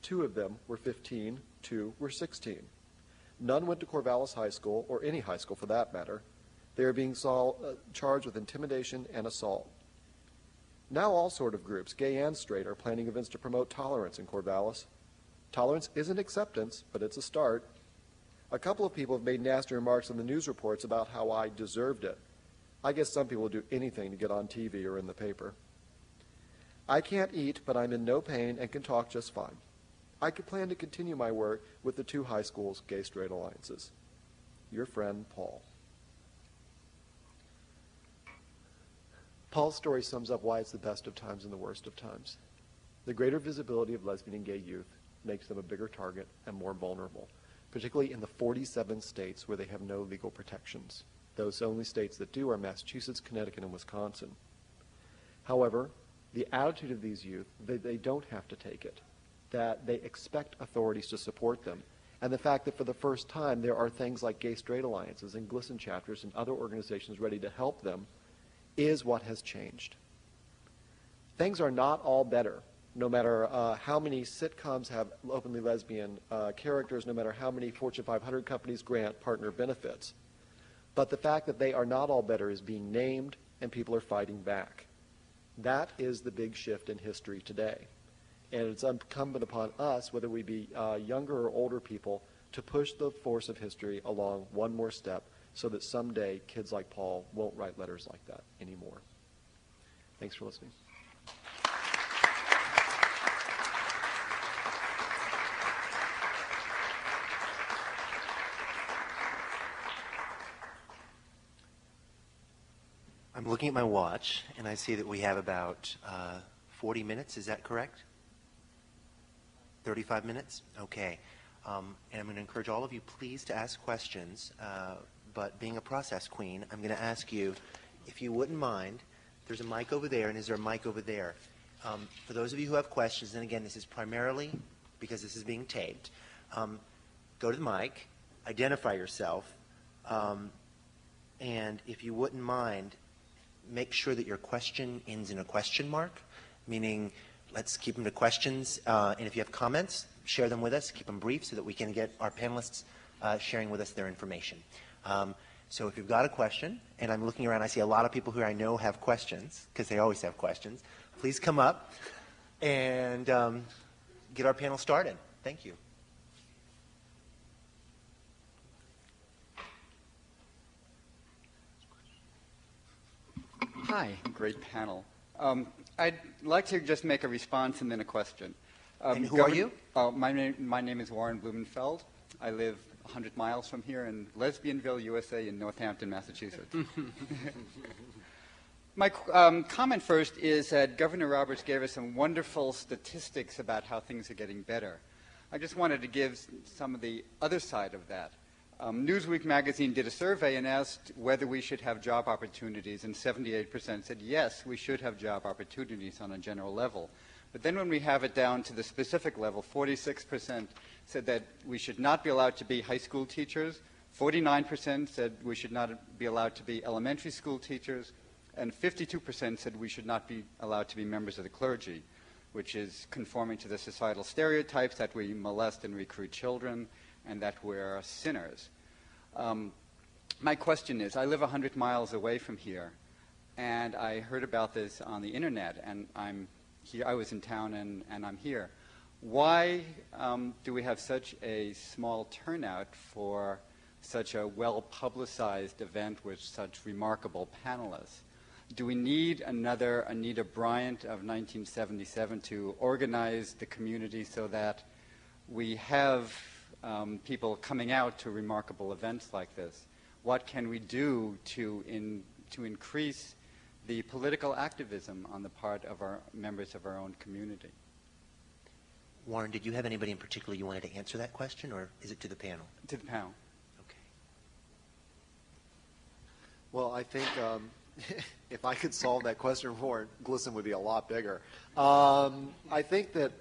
2 of them were 15, 2 were 16. None went to Corvallis High School, or any high school for that matter. They are being charged with intimidation and assault. Now all sort of groups, gay and straight, are planning events to promote tolerance in Corvallis. Tolerance isn't acceptance, but it's a start. A couple of people have made nasty remarks in the news reports about how I deserved it. I guess some people will do anything to get on TV or in the paper. I can't eat, but I'm in no pain and can talk just fine. I could plan to continue my work with the 2 high schools' gay-straight alliances. Your friend, Paul. Paul's story sums up why it's the best of times and the worst of times. The greater visibility of lesbian and gay youth makes them a bigger target and more vulnerable, particularly in the 47 states where they have no legal protections. Those only states that do are Massachusetts, Connecticut, and Wisconsin. However, the attitude of these youth, they don't have to take it, that they expect authorities to support them, and the fact that for the first time there are things like gay-straight alliances and GLSEN chapters and other organizations ready to help them is what has changed. Things are not all better, no matter how many sitcoms have openly lesbian characters, no matter how many Fortune 500 companies grant partner benefits. But the fact that they are not all better is being named, and people are fighting back. That is the big shift in history today. And it's incumbent upon us, whether we be younger or older people, to push the force of history along one more step so that someday kids like Paul won't write letters like that anymore. Thanks for listening. I'm looking at my watch, and I see that we have about 40 minutes. Is that correct? 35 minutes? Okay. And I'm going to encourage all of you, please, to ask questions. But being a process queen, I'm going to ask you, if you wouldn't mind, there's a mic over there, and is there a mic over there? For those of you who have questions, and again, this is primarily because this is being taped, go to the mic, identify yourself, and if you wouldn't mind, make sure that your question ends in a question mark, meaning let's keep them to questions. And if you have comments, share them with us. Keep them brief so that we can get our panelists sharing with us their information. So if you've got a question, and I'm looking around, I see a lot of people who I know have questions, because they always have questions. Please come up and get our panel started. Thank you. Hi, great panel. I'd like to just make a response and then a question. And who are you? My name is Warren Blumenfeld. I live 100 miles from here in Lesbianville, USA, in Northampton, Massachusetts. My comment first is that Governor Roberts gave us some wonderful statistics about how things are getting better. I just wanted to give some of the other side of that. Newsweek magazine did a survey and asked whether we should have job opportunities, and 78% said yes, we should have job opportunities on a general level. But then when we have it down to the specific level, 46% said that we should not be allowed to be high school teachers, 49% said we should not be allowed to be elementary school teachers, and 52% said we should not be allowed to be members of the clergy. which is conforming to the societal stereotypes that we molest and recruit children and that we're sinners. My question is, I live 100 miles away from here, and I heard about this on the internet, and I'm here. I was in town, and I'm here. Why do we have such a small turnout for such a well-publicized event with such remarkable panelists? Do we need another Anita Bryant of 1977 to organize the community so that we have people coming out to remarkable events like this? What can we do to increase the political activism on the part of our members of our own community? Warren, did you have anybody in particular you wanted to answer that question, or is it to the panel? To the panel. Okay. Well, I think if I could solve that question for GLSEN would be a lot bigger. I think that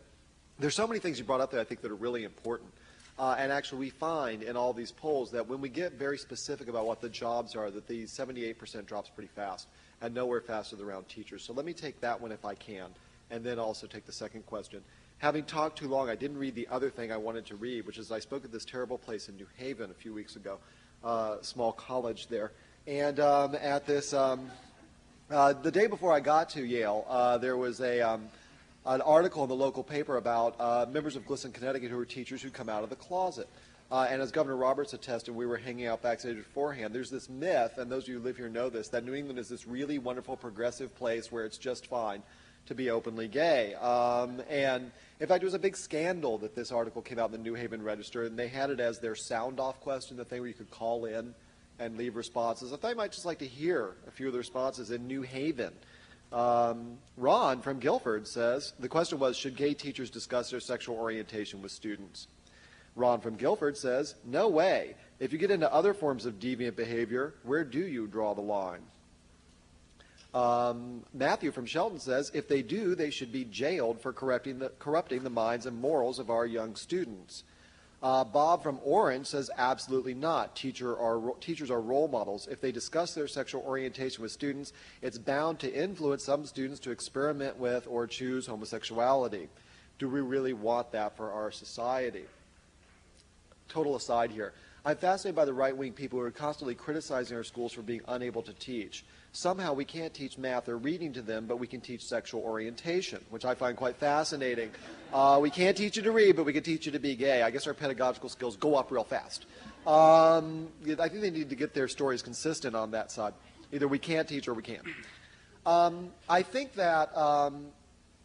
there's so many things you brought up there I think that are really important. And actually we find in all these polls that when we get very specific about what the jobs are, that the 78% drops pretty fast, and nowhere faster than around teachers. So let me take that one if I can, and then also take the second question. Having talked too long, I didn't read the other thing I wanted to read, which is I spoke at this terrible place in New Haven a few weeks ago, small college there. And at this, the day before I got to Yale, there was an article in the local paper about members of GLSEN, Connecticut who were teachers who come out of the closet. And as Governor Roberts attested, we were hanging out backstage beforehand. There's this myth, and those of you who live here know this, that New England is this really wonderful progressive place where it's just fine to be openly gay. And in fact, it was a big scandal that this article came out in the New Haven Register, and they had it as their sound-off question, the thing where you could call in and leave responses. I thought you might just like to hear a few of the responses in New Haven. Ron from Guilford says, the question was, should gay teachers discuss their sexual orientation with students? Ron from Guilford says, no way. If you get into other forms of deviant behavior, where do you draw the line? Matthew from Shelton says, if they do, they should be jailed for corrupting the minds and morals of our young students. Bob from Orange says, absolutely not. Teachers are role models. If they discuss their sexual orientation with students, it's bound to influence some students to experiment with or choose homosexuality. Do we really want that for our society? Total aside here. I'm fascinated by the right-wing people who are constantly criticizing our schools for being unable to teach. Somehow we can't teach math or reading to them, but we can teach sexual orientation, which I find quite fascinating. We can't teach you to read, but we can teach you to be gay. I guess our pedagogical skills go up real fast. I think they need to get their stories consistent on that side. Either we can't teach or we can. I think that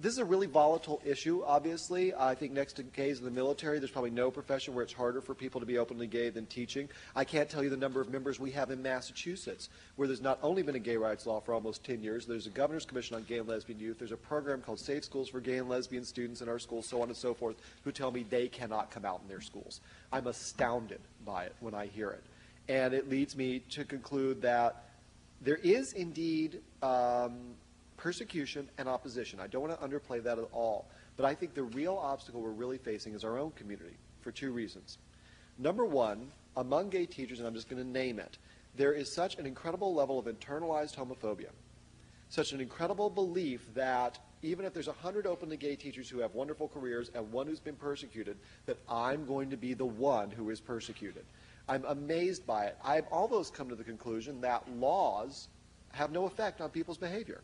this is a really volatile issue, obviously. I think next to gays in the military, there's probably no profession where it's harder for people to be openly gay than teaching. I can't tell you the number of members we have in Massachusetts, where there's not only been a gay rights law for almost 10 years, there's a Governor's Commission on Gay and Lesbian Youth, there's a program called Safe Schools for Gay and Lesbian Students in our schools, so on and so forth, who tell me they cannot come out in their schools. I'm astounded by it when I hear it. And it leads me to conclude that there is indeed persecution and opposition. I don't want to underplay that at all. But I think the real obstacle we're really facing is our own community for two reasons. Number one, among gay teachers, and I'm just going to name it, there is such an incredible level of internalized homophobia, such an incredible belief that even if there's 100 openly gay teachers who have wonderful careers and one who's been persecuted, that I'm going to be the one who is persecuted. I'm amazed by it. I've almost come to the conclusion that laws have no effect on people's behavior.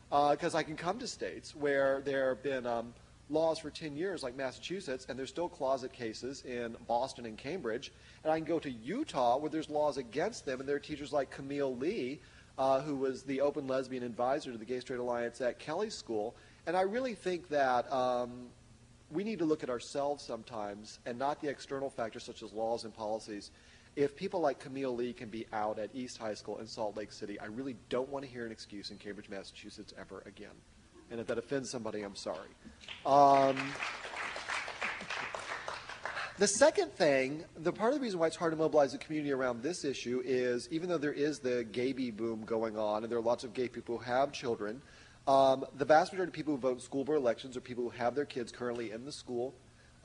Because I can come to states where there have been laws for 10 years, like Massachusetts, and there's still closet cases in Boston and Cambridge. And I can go to Utah, where there's laws against them, and there are teachers like Camille Lee, who was the open lesbian advisor to the Gay Straight Alliance at Kelly School. And I really think that we need to look at ourselves sometimes, and not the external factors such as laws and policies. If people like Camille Lee can be out at East High School in Salt Lake City, I really don't want to hear an excuse in Cambridge, Massachusetts ever again. And if that offends somebody, I'm sorry. The second thing, the part of the reason why it's hard to mobilize the community around this issue is, even though there is the gay bee boom going on, and there are lots of gay people who have children, the vast majority of people who vote in school board elections are people who have their kids currently in the school.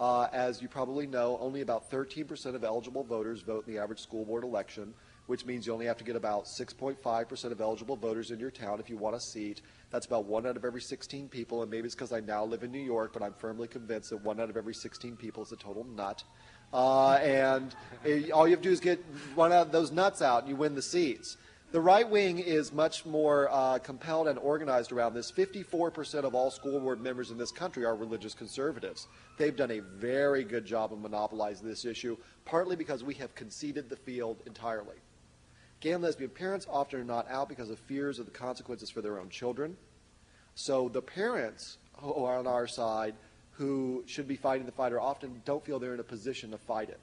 As you probably know, only about 13% of eligible voters vote in the average school board election. which means you only have to get about 6.5% of eligible voters in your town if you want a seat. That's about 1 out of every 16 people, and maybe it's because I now live in New York, but I'm firmly convinced that 1 out of every 16 people is a total nut. All you have to do is get 1 out of those nuts out, and you win the seats. The right wing is much more compelled and organized around this. 54% of all school board members in this country are religious conservatives. They've done a very good job of monopolizing this issue, partly because we have conceded the field entirely. Gay and lesbian parents often are not out because of fears of the consequences for their own children. So the parents who are on our side, who should be fighting the fight, often don't feel they're in a position to fight it.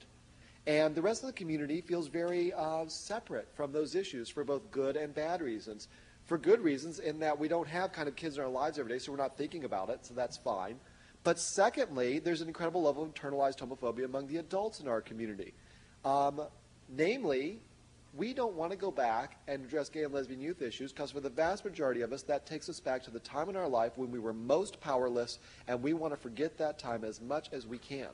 And the rest of the community feels very separate from those issues for both good and bad reasons. For good reasons, in that we don't have kind of kids in our lives every day, so we're not thinking about it, so that's fine. But secondly, there's an incredible level of internalized homophobia among the adults in our community. Namely, we don't want to go back and address gay and lesbian youth issues because for the vast majority of us, that takes us back to the time in our life when we were most powerless, and we want to forget that time as much as we can.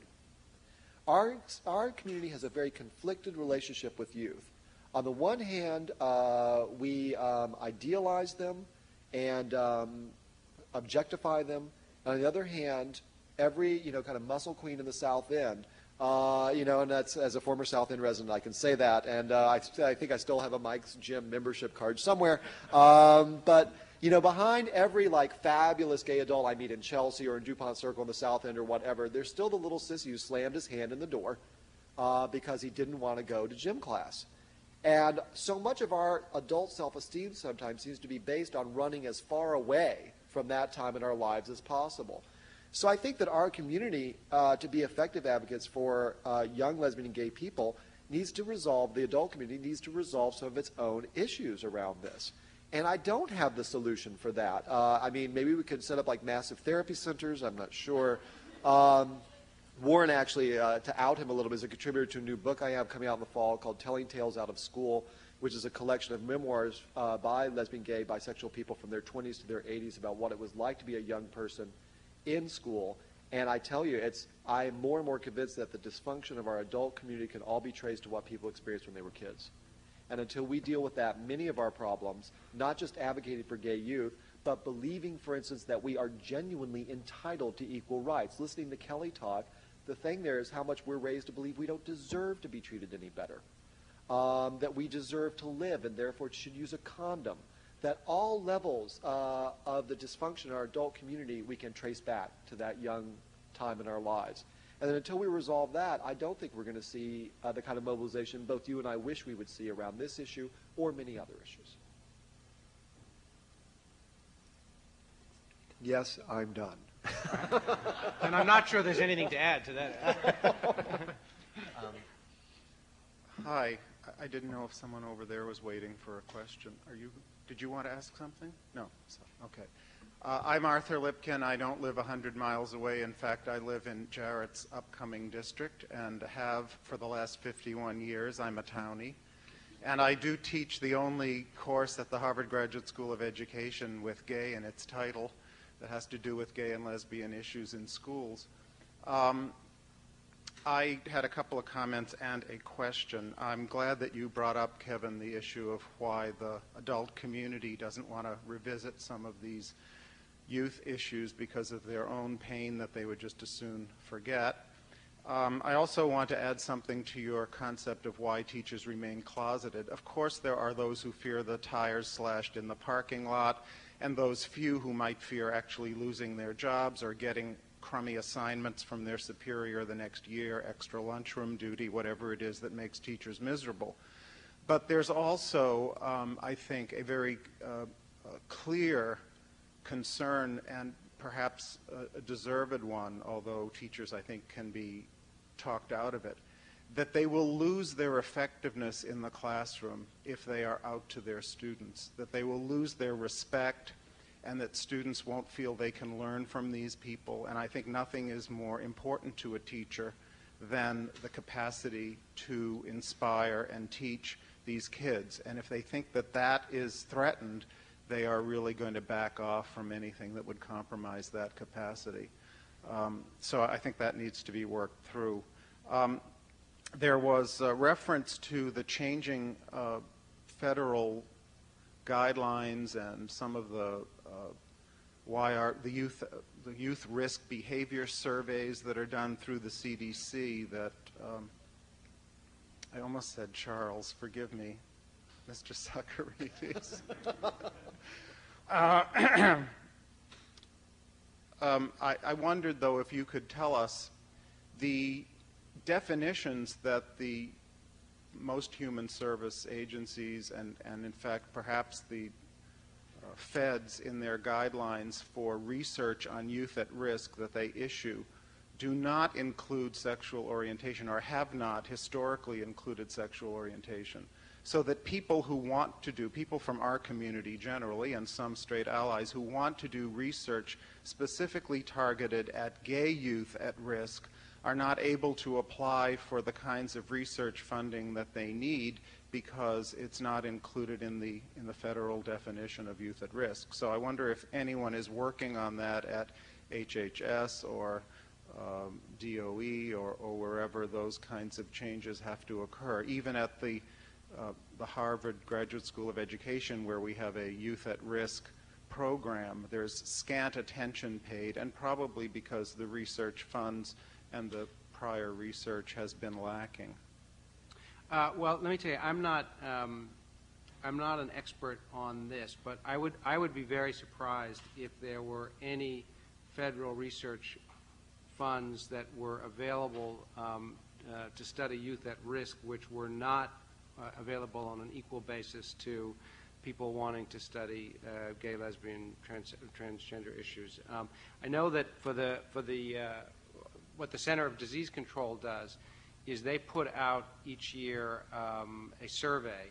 Our community has a very conflicted relationship with youth. On the one hand, we idealize them and objectify them. On the other hand, every kind of muscle queen in the South End, and that's, as a former South End resident, I can say that. And I think I still have a Mike's Gym membership card somewhere. But behind every fabulous gay adult I meet in Chelsea or in DuPont Circle in the South End or whatever, there's still the little sissy who slammed his hand in the door because he didn't want to go to gym class. And so much of our adult self-esteem sometimes seems to be based on running as far away from that time in our lives as possible. So I think that our community, to be effective advocates for young lesbian and gay people, needs to resolve, the adult community needs to resolve some of its own issues around this. And I don't have the solution for that. Maybe we could set up massive therapy centers. I'm not sure. Warren actually, to out him a little bit, is a contributor to a new book I have coming out in the fall called Telling Tales Out of School, which is a collection of memoirs by lesbian, gay, bisexual people from their 20s to their 80s about what it was like to be a young person in school. And I tell you, I am more and more convinced that the dysfunction of our adult community can all be traced to what people experienced when they were kids. And until we deal with that, many of our problems, not just advocating for gay youth, but believing, for instance, that we are genuinely entitled to equal rights. Listening to Kelly talk, the thing there is how much we're raised to believe we don't deserve to be treated any better, that we deserve to live and therefore should use a condom, that all levels of the dysfunction in our adult community we can trace back to that young time in our lives. And then until we resolve that, I don't think we're going to see the kind of mobilization both you and I wish we would see around this issue or many other issues. Yes, I'm done. And I'm not sure there's anything to add to that. Hi. I didn't know if someone over there was waiting for a question. Did you want to ask something? No. Okay. I'm Arthur Lipkin. I don't live 100 miles away. In fact, I live in Jarrett's upcoming district and have for the last 51 years. I'm a townie. And I do teach the only course at the Harvard Graduate School of Education with gay in its title that has to do with gay and lesbian issues in schools. I had a couple of comments and a question. I'm glad that you brought up, Kevin, the issue of why the adult community doesn't want to revisit some of these youth issues because of their own pain that they would just as soon forget. I also want to add something to your concept of why teachers remain closeted. Of course, there are those who fear the tires slashed in the parking lot, and those few who might fear actually losing their jobs or getting crummy assignments from their superior the next year, extra lunchroom duty, whatever it is that makes teachers miserable. But there's also, I think, a very clear concern, and perhaps a deserved one, although teachers, I think, can be talked out of it, that they will lose their effectiveness in the classroom if they are out to their students, that they will lose their respect, and that students won't feel they can learn from these people. And I think nothing is more important to a teacher than the capacity to inspire and teach these kids. And if they think that that is threatened, they are really going to back off from anything that would compromise that capacity. So I think that needs to be worked through. there was a reference to the changing federal guidelines and some of the youth risk behavior surveys that are done through the CDC that I almost said Charles, forgive me, Mr. Sacharides. I wondered, though, if you could tell us the definitions that the most human service agencies and in fact, perhaps the feds in their guidelines for research on youth at risk that they issue do not include sexual orientation or have not historically included sexual orientation, so that people who want to do, people from our community generally and some straight allies who want to do research specifically targeted at gay youth at risk are not able to apply for the kinds of research funding that they need because it's not included in the federal definition of youth at risk. So I wonder if anyone is working on that at HHS or DOE or wherever those kinds of changes have to occur. Even at the Harvard Graduate School of Education, where we have a youth at risk program, there's scant attention paid, and probably because the research funds and the prior research has been lacking. Well, let me tell you, I'm not an expert on this, but I would be very surprised if there were any federal research funds that were available to study youth at risk, which were not available on an equal basis to people wanting to study gay, lesbian, transgender issues. I know that for the what the Center of Disease Control does is they put out each year a survey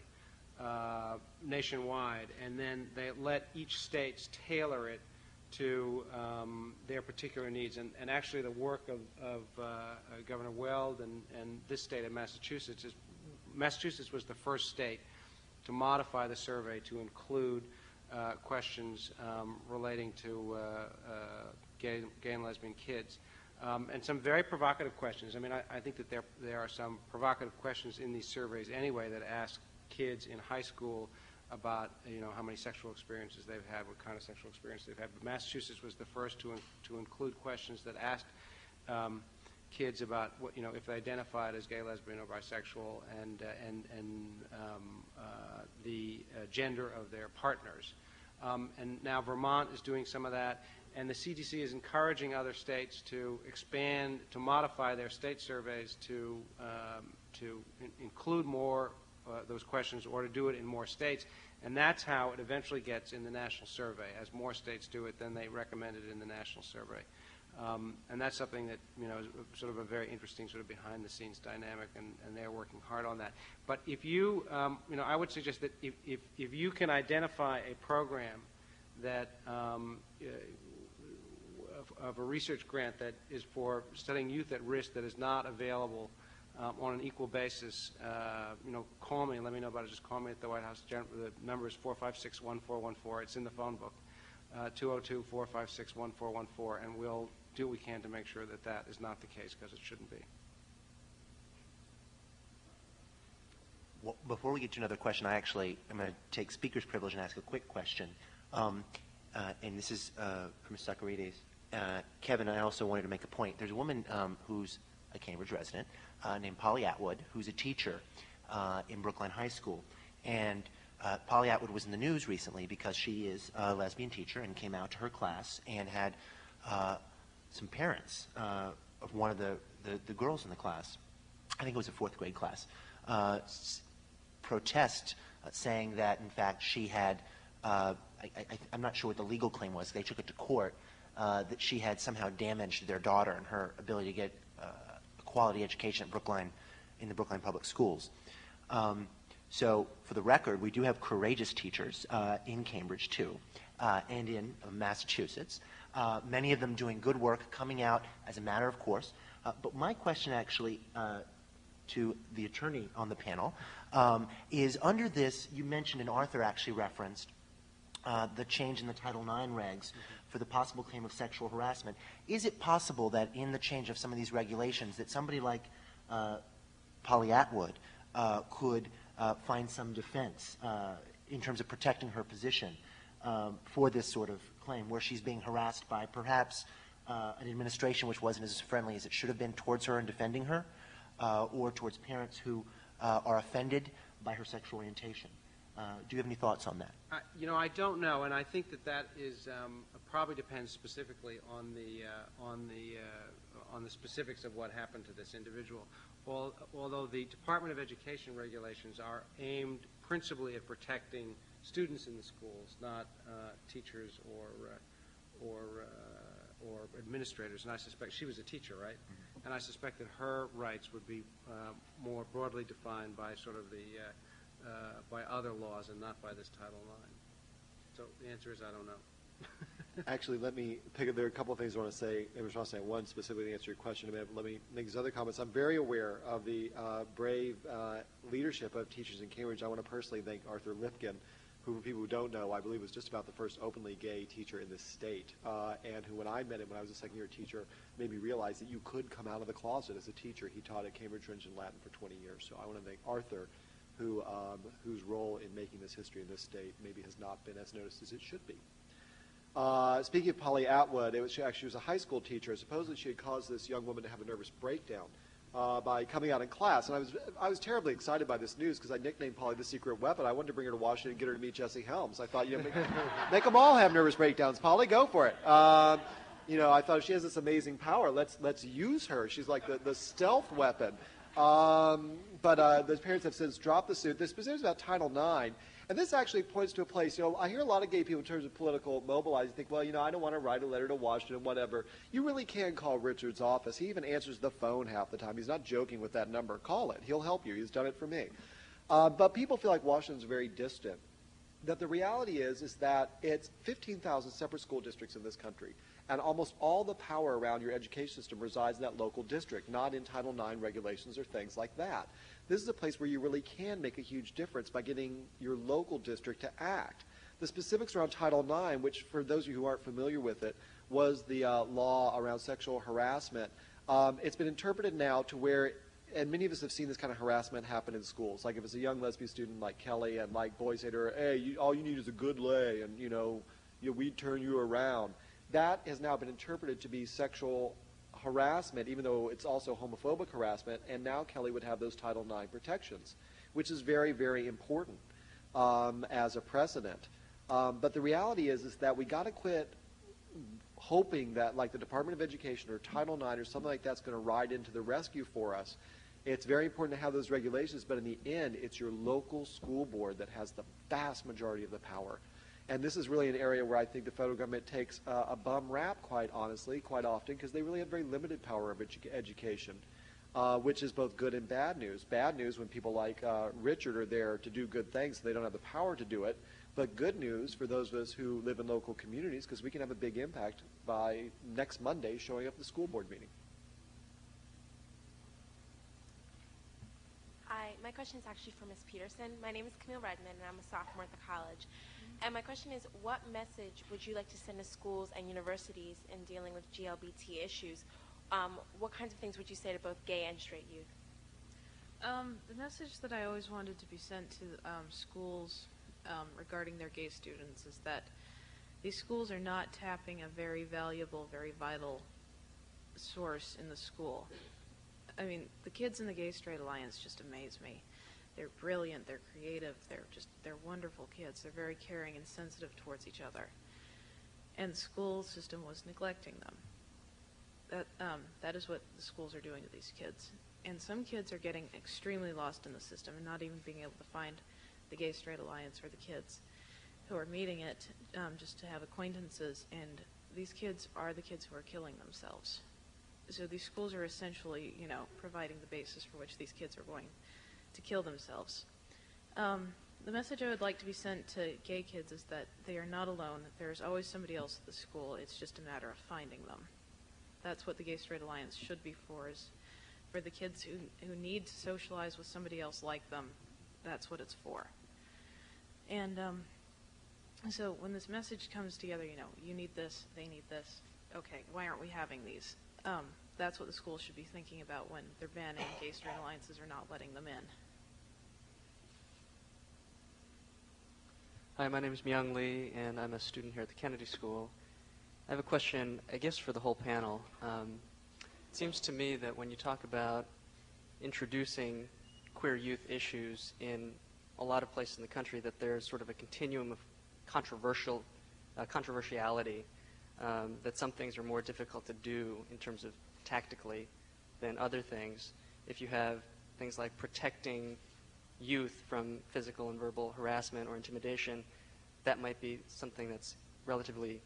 nationwide, and then they let each state tailor it to their particular needs. And actually the work of Governor Weld and this state of Massachusetts was the first state to modify the survey to include questions relating to gay and lesbian kids. And some very provocative questions. I mean, I think that there are some provocative questions in these surveys anyway that ask kids in high school about, how many sexual experiences they've had, what kind of sexual experience they've had. But Massachusetts was the first to include questions that asked kids about what, if they identified as gay, lesbian, or bisexual, and the gender of their partners. And now Vermont is doing some of that. And the CDC is encouraging other states to expand, to modify their state surveys to include more those questions, or to do it in more states. And that's how it eventually gets in the national survey. As more states do it, then they recommend it in the national survey. And that's something that is sort of a very interesting sort of behind-the-scenes dynamic, and they're working hard on that. But if you, I would suggest that if you can identify a program that of a research grant that is for studying youth at risk that is not available on an equal basis, call me and let me know about it. Just call me at the White House. The number is 456-1414. It's in the phone book, 202-456-1414, and we'll do what we can to make sure that that is not the case, because it shouldn't be. Well, before we get to another question, I'm going to take speaker's privilege and ask a quick question. And this is for Ms. Sacharides. Kevin, I also wanted to make a point. There's a woman who's a Cambridge resident named Polly Atwood, who's a teacher in Brookline High School. And Polly Atwood was in the news recently because she is a lesbian teacher and came out to her class and had some parents of one of the girls in the class, I think it was a fourth grade class, protest saying that, in fact, she had, I'm not sure what the legal claim was, they took it to court, that she had somehow damaged their daughter and her ability to get a quality education at Brookline, in the Brookline Public Schools. So for the record, we do have courageous teachers in Cambridge, too, and in Massachusetts, many of them doing good work, coming out as a matter of course. But my question actually to the attorney on the panel is, under this, you mentioned, and Arthur actually referenced, the change in the Title IX regs for the possible claim of sexual harassment. Is it possible that in the change of some of these regulations that somebody like Polly Atwood could find some defense in terms of protecting her position for this sort of claim, where she's being harassed by perhaps an administration which wasn't as friendly as it should have been towards her in defending her, or towards parents who are offended by her sexual orientation. Do you have any thoughts on that? I don't know, and I think that is probably depends specifically on the specifics of what happened to this individual. Although the Department of Education regulations are aimed principally at protecting students in the schools, not teachers or administrators. And I suspect she was a teacher, right? Mm-hmm. And I suspect that her rights would be more broadly defined by sort of by other laws and not by this Title IX. So the answer is I don't know. Actually, let me pick up. There are a couple of things I want to say in response to that. One, specifically to answer your question, but let me make these other comments. I'm very aware of the brave leadership of teachers in Cambridge. I want to personally thank Arthur Lipkin, who, for people who don't know, I believe was just about the first openly gay teacher in this state, and who, when I met him when I was a second-year teacher, made me realize that you could come out of the closet as a teacher. He taught at Cambridge Rindge and Latin for 20 years. So I want to thank Arthur, whose role in making this history in this state maybe has not been as noticed as it should be. Speaking of Polly Atwood, she was a high school teacher. Supposedly she had caused this young woman to have a nervous breakdown by coming out in class. And I was terribly excited by this news because I nicknamed Polly the secret weapon. I wanted to bring her to Washington and get her to meet Jesse Helms. I thought, make them all have nervous breakdowns, Polly. Go for it. I thought if she has this amazing power, let's use her. She's like the stealth weapon. But the parents have since dropped the suit. This specifics about Title IX. And this actually points to a place, I hear a lot of gay people in terms of political mobilizing think, well, I don't want to write a letter to Washington, whatever. You really can call Richard's office. He even answers the phone half the time. He's not joking with that number. Call it. He'll help you. He's done it for me. But people feel like Washington's very distant. That the reality is that it's 15,000 separate school districts in this country. And almost all the power around your education system resides in that local district, not in Title IX regulations or things like that. This is a place where you really can make a huge difference by getting your local district to act. The specifics around Title IX, which for those of you who aren't familiar with it, was the law around sexual harassment. It's been interpreted now to where, and many of us have seen this kind of harassment happen in schools. Like if it's a young lesbian student like Kelly and like boys say to her, hey, all you need is a good lay and, we'd turn you around. That has now been interpreted to be sexual harassment, even though it's also homophobic harassment, and now Kelly would have those Title IX protections, which is very, very important as a precedent. But the reality is that we got to quit hoping that like the Department of Education or Title IX or something like that's going to ride into the rescue for us. It's very important to have those regulations, but in the end, it's your local school board that has the vast majority of the power. And this is really an area where I think the federal government takes a bum rap, quite honestly, quite often, because they really have very limited power of education, which is both good and bad news. Bad news when people like Richard are there to do good things, they don't have the power to do it. But good news for those of us who live in local communities, because we can have a big impact by next Monday showing up at the school board meeting. Hi, my question is actually for Ms. Peterson. My name is Camille Redmond, and I'm a sophomore at the college. And my question is, what message would you like to send to schools and universities in dealing with GLBT issues? What kinds of things would you say to both gay and straight youth? The message that I always wanted to be sent to schools regarding their gay students is that these schools are not tapping a very valuable, very vital source in the school. I mean, the kids in the Gay Straight Alliance just amaze me. They're brilliant, they're creative, they're wonderful kids. They're very caring and sensitive towards each other. And the school system was neglecting them. That is what the schools are doing to these kids. And some kids are getting extremely lost in the system and not even being able to find the Gay Straight Alliance or the kids who are meeting it just to have acquaintances. And these kids are the kids who are killing themselves. So these schools are essentially, providing the basis for which these kids are going to kill themselves. The message I would like to be sent to gay kids is that they are not alone. There's always somebody else at the school. It's just a matter of finding them. That's what the Gay Straight Alliance should be for, is for the kids who need to socialize with somebody else like them. That's what it's for. And so when this message comes together, you need this, they need this. Okay, why aren't we having these? that's what the schools should be thinking about when they're banning gay straight alliances or not letting them in. Hi, my name is Myung Lee, and I'm a student here at the Kennedy School. I have a question, I guess, for the whole panel. It seems to me that when you talk about introducing queer youth issues in a lot of places in the country, that there's sort of a continuum of controversiality, that some things are more difficult to do in terms of tactically than other things. If you have things like protecting youth from physical and verbal harassment or intimidation, that might be something that's relatively,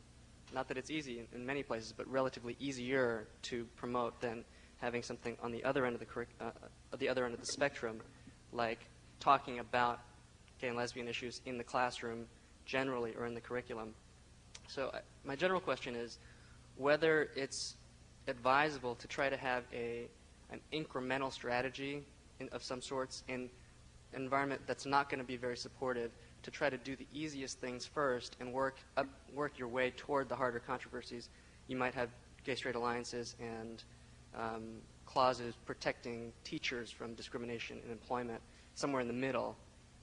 not that it's easy in many places, but relatively easier to promote than having something on the other end of the spectrum, like talking about gay and lesbian issues in the classroom generally or in the curriculum. So my general question is whether it's advisable to try to have an incremental strategy of some sorts in an environment that's not going to be very supportive, to try to do the easiest things first and work your way toward the harder controversies. You might have gay-straight alliances and clauses protecting teachers from discrimination in employment somewhere in the middle,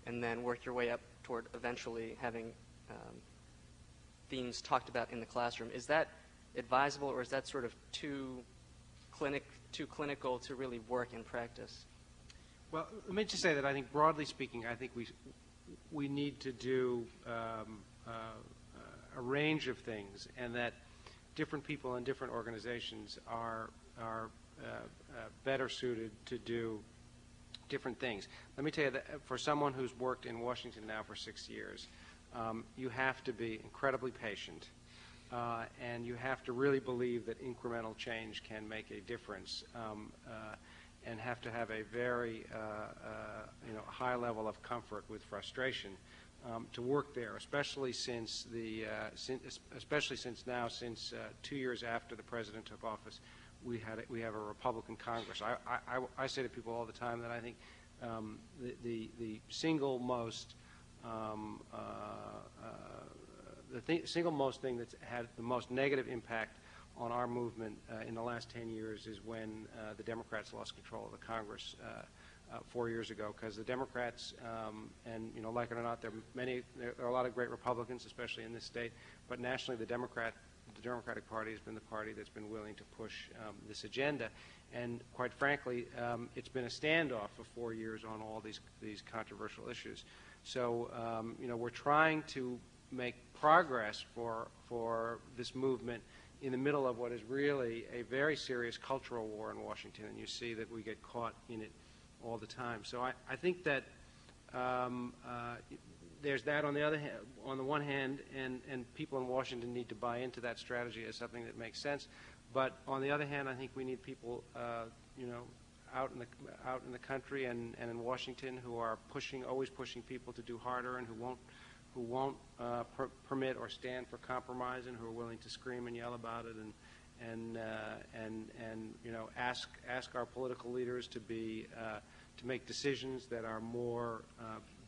and then work your way up toward eventually having themes talked about in the classroom. Is that advisable, or is that sort of too clinical to really work in practice? Well, let me just say that I think, broadly speaking, I think we need to do a range of things, and that different people in different organizations are better suited to do different things. Let me tell you that for someone who's worked in Washington now for 6 years, you have to be incredibly patient, and you have to really believe that incremental change can make a difference, and have to have a very high level of comfort with frustration to work there, especially since 2 years after the president took office, we have a Republican Congress. I say to people all the time that I think the single most thing that's had the most negative impact on our movement in the last 10 years is when the Democrats lost control of the Congress 4 years ago, because the Democrats, and like it or not, there are a lot of great Republicans, especially in this state, but nationally the Democratic Party has been the party that's been willing to push this agenda, and quite frankly, it's been a standoff for 4 years on all these controversial issues. So we're trying to make progress for this movement in the middle of what is really a very serious cultural war in Washington, and you see that we get caught in it all the time. So I think that there's that on the one hand, and people in Washington need to buy into that strategy as something that makes sense. But on the other hand, I think we need people, out in the country and in Washington who are always pushing people to do harder, and who won't permit or stand for compromise, and who are willing to scream and yell about it, and ask our political leaders to make decisions that are more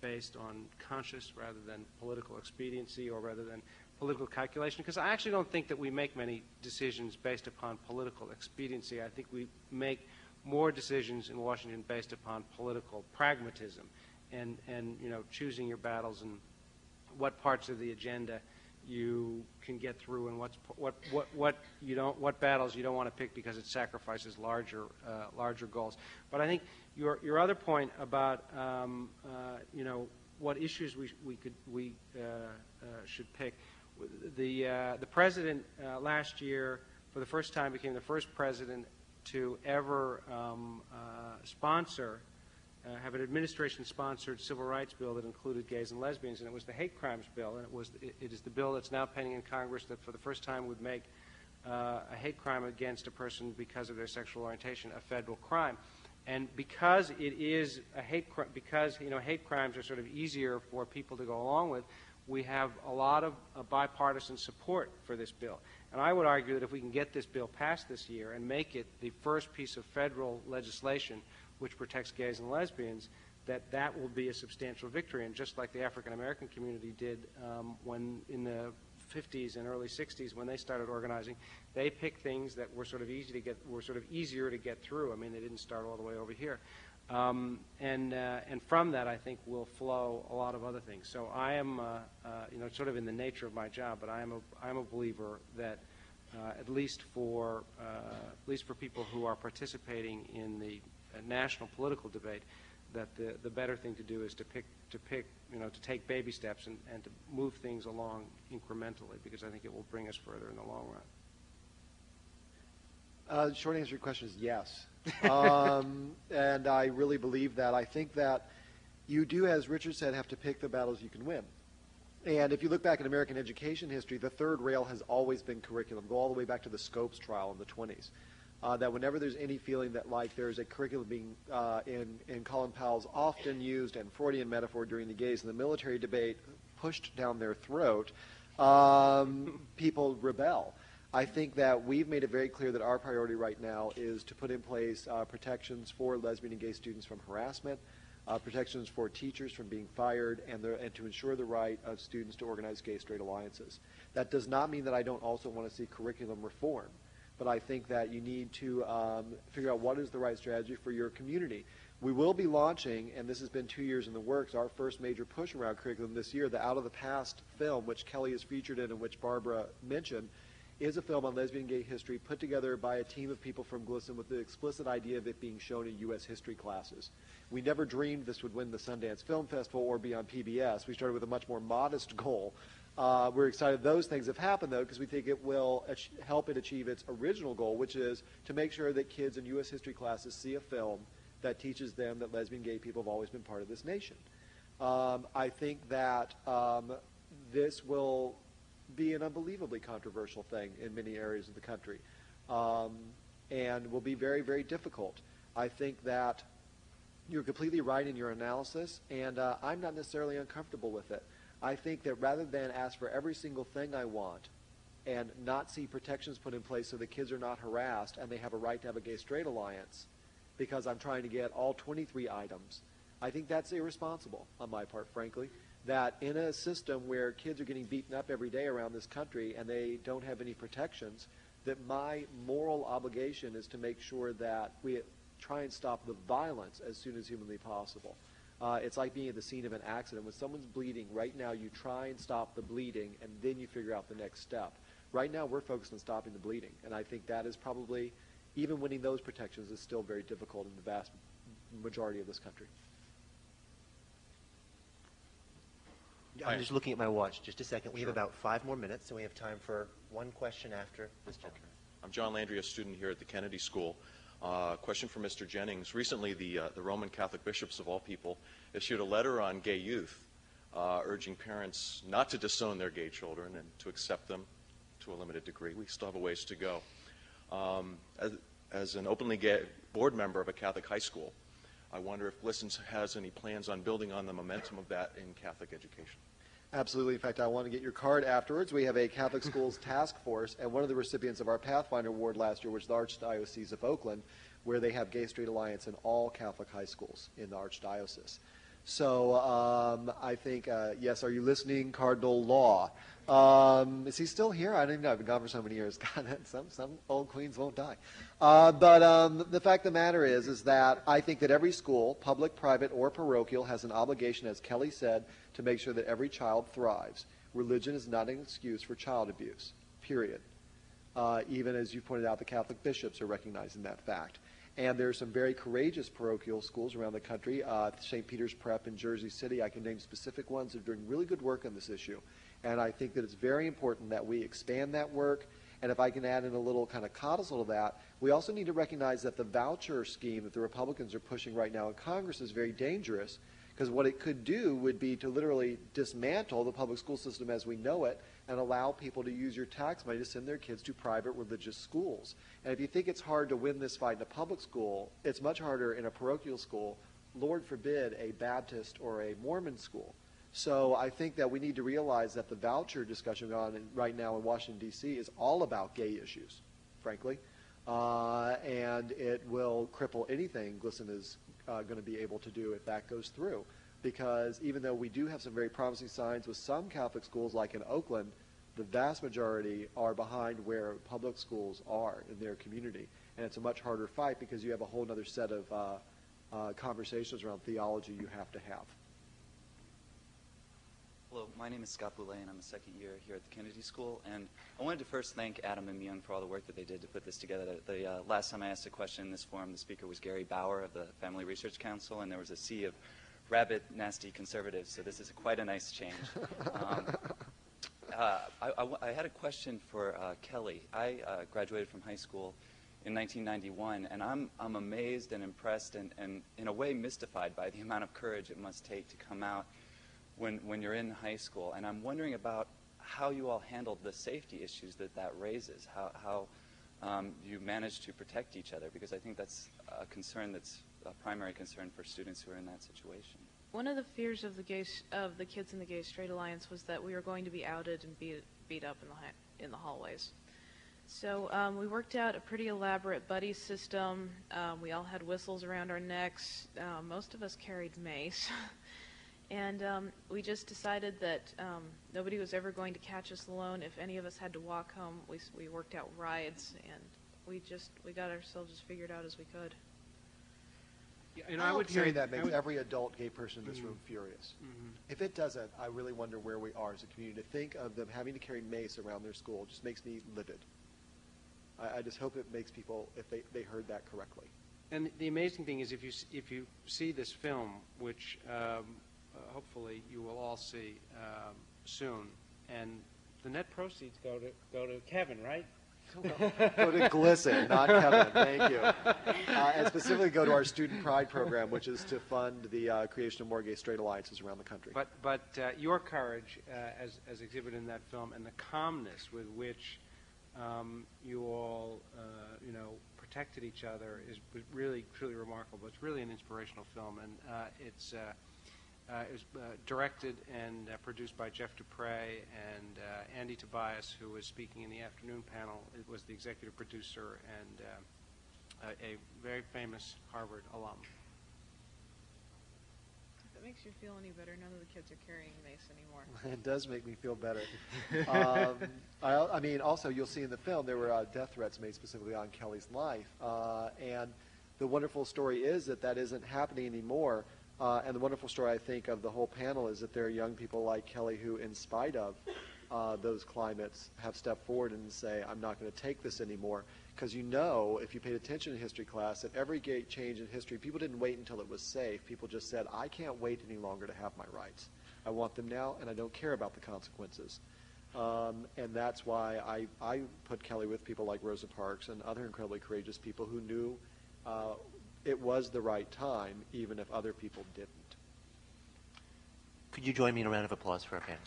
based on conscious rather than political expediency, or rather than political calculation. Because I actually don't think that we make many decisions based upon political expediency. I think we make more decisions in Washington based upon political pragmatism, and choosing your battles and what parts of the agenda you can get through, and what battles you don't want to pick because it sacrifices larger goals. But I think your other point about what issues we should pick. The president last year, for the first time, became the first president to ever have an administration-sponsored civil rights bill that included gays and lesbians, and it was the hate crimes bill, and it is the bill that's now pending in Congress that for the first time would make a hate crime against a person because of their sexual orientation a federal crime. And because it is a hate crime, because hate crimes are sort of easier for people to go along with, we have a lot of bipartisan support for this bill. And I would argue that if we can get this bill passed this year and make it the first piece of federal legislation which protects gays and lesbians, that will be a substantial victory. And just like the African American community did when in the 50s and early 60s when they started organizing, they picked things that were sort of easier to get through. I mean, they didn't start all the way over here. And from that, I think, will flow a lot of other things. So I am, sort of in the nature of my job, but I am a believer that at least for people who are participating in the national political debate, that the better thing to do is to take baby steps and to move things along incrementally, because I think it will bring us further in the long run. Short answer to your question is yes. And I really believe that. I think that you do, as Richard said, have to pick the battles you can win. And if you look back in American education history, the third rail has always been curriculum. Go all the way back to the Scopes trial in the 20s. That whenever there's any feeling that like there's a curriculum being, in Colin Powell's often used and Freudian metaphor during the gays in the military debate, pushed down their throat, people rebel. I think that we've made it very clear that our priority right now is to put in place protections for lesbian and gay students from harassment, protections for teachers from being fired, and to ensure the right of students to organize gay-straight alliances. That does not mean that I don't also want to see curriculum reform, but I think that you need to figure out what is the right strategy for your community. We will be launching, and this has been 2 years in the works, our first major push around curriculum this year. The Out of the Past film, which Kelly is featured in and which Barbara mentioned, is a film on lesbian and gay history put together by a team of people from GLSEN with the explicit idea of it being shown in U.S. history classes. We never dreamed this would win the Sundance Film Festival or be on PBS. We started with a much more modest goal. We're excited those things have happened, though, because we think it will help it achieve its original goal, which is to make sure that kids in U.S. history classes see a film that teaches them that lesbian and gay people have always been part of this nation. I think that this will be an unbelievably controversial thing in many areas of the country, and will be very, very difficult. I think that you're completely right in your analysis, and I'm not necessarily uncomfortable with it. I think that rather than ask for every single thing I want and not see protections put in place so that kids are not harassed and they have a right to have a gay-straight alliance because I'm trying to get all 23 items, I think that's irresponsible on my part, frankly. That in a system where kids are getting beaten up every day around this country and they don't have any protections, that my moral obligation is to make sure that we try and stop the violence as soon as humanly possible. It's like being at the scene of an accident. When someone's bleeding, right now you try and stop the bleeding and then you figure out the next step. Right now we're focused on stopping the bleeding, and I think that is probably, even winning those protections is still very difficult in the vast majority of this country. I'm just looking at my watch. Just a second. We have about 5 more minutes, so we have time for one question after this gentleman. I'm John Landry, a student here at the Kennedy School. Question for Mr. Jennings. Recently, the Roman Catholic bishops, of all people, issued a letter on gay youth, urging parents not to disown their gay children and to accept them to a limited degree. We still have a ways to go. As an openly gay board member of a Catholic high school, I wonder if GLSEN has any plans on building on the momentum of that in Catholic education. Absolutely. In fact, I want to get your card afterwards. We have a Catholic Schools Task Force, and one of the recipients of our Pathfinder Award last year was the Archdiocese of Oakland, where they have Gay-Straight Alliance in all Catholic high schools in the Archdiocese. So I think, yes, are you listening, Cardinal Law? Is he still here? I don't even know. I've been gone for so many years. God, some old queens won't die. But the fact of the matter is that I think that every school, public, private, or parochial, has an obligation, as Kelly said, to make sure that every child thrives. Religion is not an excuse for child abuse, period. Even as you pointed out, the Catholic bishops are recognizing that fact. And there are some very courageous parochial schools around the country. St. Peter's Prep in Jersey City, I can name specific ones that are doing really good work on this issue. And I think that it's very important that we expand that work. And if I can add in a little kind of codicil to that, we also need to recognize that the voucher scheme that the Republicans are pushing right now in Congress is very dangerous, because what it could do would be to literally dismantle the public school system as we know it and allow people to use your tax money to send their kids to private religious schools. And if you think it's hard to win this fight in a public school, it's much harder in a parochial school, Lord forbid, a Baptist or a Mormon school. So I think that we need to realize that the voucher discussion going on right now in Washington, D.C. is all about gay issues, frankly. And it will cripple anything GLSEN is going to be able to do if that goes through. Because even though we do have some very promising signs with some Catholic schools, like in Oakland, the vast majority are behind where public schools are in their community. And it's a much harder fight because you have a whole other set of conversations around theology you have to have. Hello, my name is Scott Boulay, and I'm a second year here at the Kennedy School. And I wanted to first thank Adam and Myung for all the work that they did to put this together. The last time I asked a question in this forum, the speaker was Gary Bauer of the Family Research Council, and there was a sea of rabid, nasty conservatives, so this is quite a nice change. I had a question for Kelly. I graduated from high school in 1991, and I'm amazed and impressed and in a way mystified by the amount of courage it must take to come out when you're in high school. And I'm wondering about how you all handled the safety issues that raises, how you manage to protect each other, because I think that's a concern that's a primary concern for students who are in that situation. One of the fears of the kids in the Gay Straight Alliance was that we were going to be outed and beat up in the hallways. So we worked out a pretty elaborate buddy system. We all had whistles around our necks. Most of us carried mace. And we just decided that nobody was ever going to catch us alone. If any of us had to walk home, we worked out rides, and we got ourselves as figured out as we could. Yeah, and I would say that makes every adult gay person in this room furious. If it doesn't, I really wonder where we are as a community. To think of them having to carry mace around their school just makes me livid. I just hope it makes people, if they heard that correctly. And the amazing thing is, if you see this film, which hopefully you will all see soon, and the net proceeds go to Kevin, right? Go to GLSEN, not Kevin. Thank you. And specifically go to our Student Pride program, which is to fund the creation of more gay straight alliances around the country. But your courage, as exhibited in that film, and the calmness with which you all, protected each other was really, truly remarkable. It's really an inspirational film, and it was directed and produced by Jeff Dupre, and Andy Tobias, who was speaking in the afternoon panel, it was the executive producer and a very famous Harvard alum. If it makes you feel any better, none of the kids are carrying mace anymore. It does make me feel better. I mean, also, you'll see in the film, there were death threats made specifically on Kelly's life. And the wonderful story is that isn't happening anymore. And the wonderful story, I think, of the whole panel is that there are young people like Kelly who, in spite of those climates, have stepped forward and say, I'm not going to take this anymore. Because if you paid attention in history class, at every great change in history, people didn't wait until it was safe. People just said, I can't wait any longer to have my rights. I want them now, and I don't care about the consequences. And that's why I put Kelly with people like Rosa Parks and other incredibly courageous people who knew it was the right time, even if other people didn't. Could you join me in a round of applause for our panel?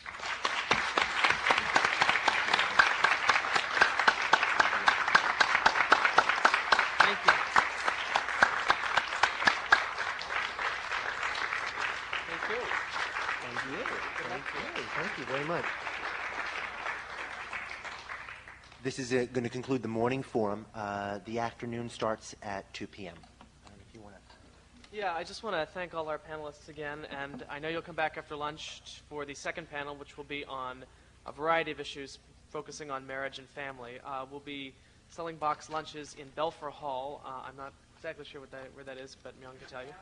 Thank you. Thank you. Thank you. Thank you very much. This is going to conclude the morning forum. The afternoon starts at 2 p.m. If you want to. Yeah, I just want to thank all our panelists again, and I know you'll come back after lunch for the second panel, which will be on a variety of issues focusing on marriage and family. We'll be selling box lunches in Belfer Hall. I'm not exactly sure where that is, but Myung can tell you.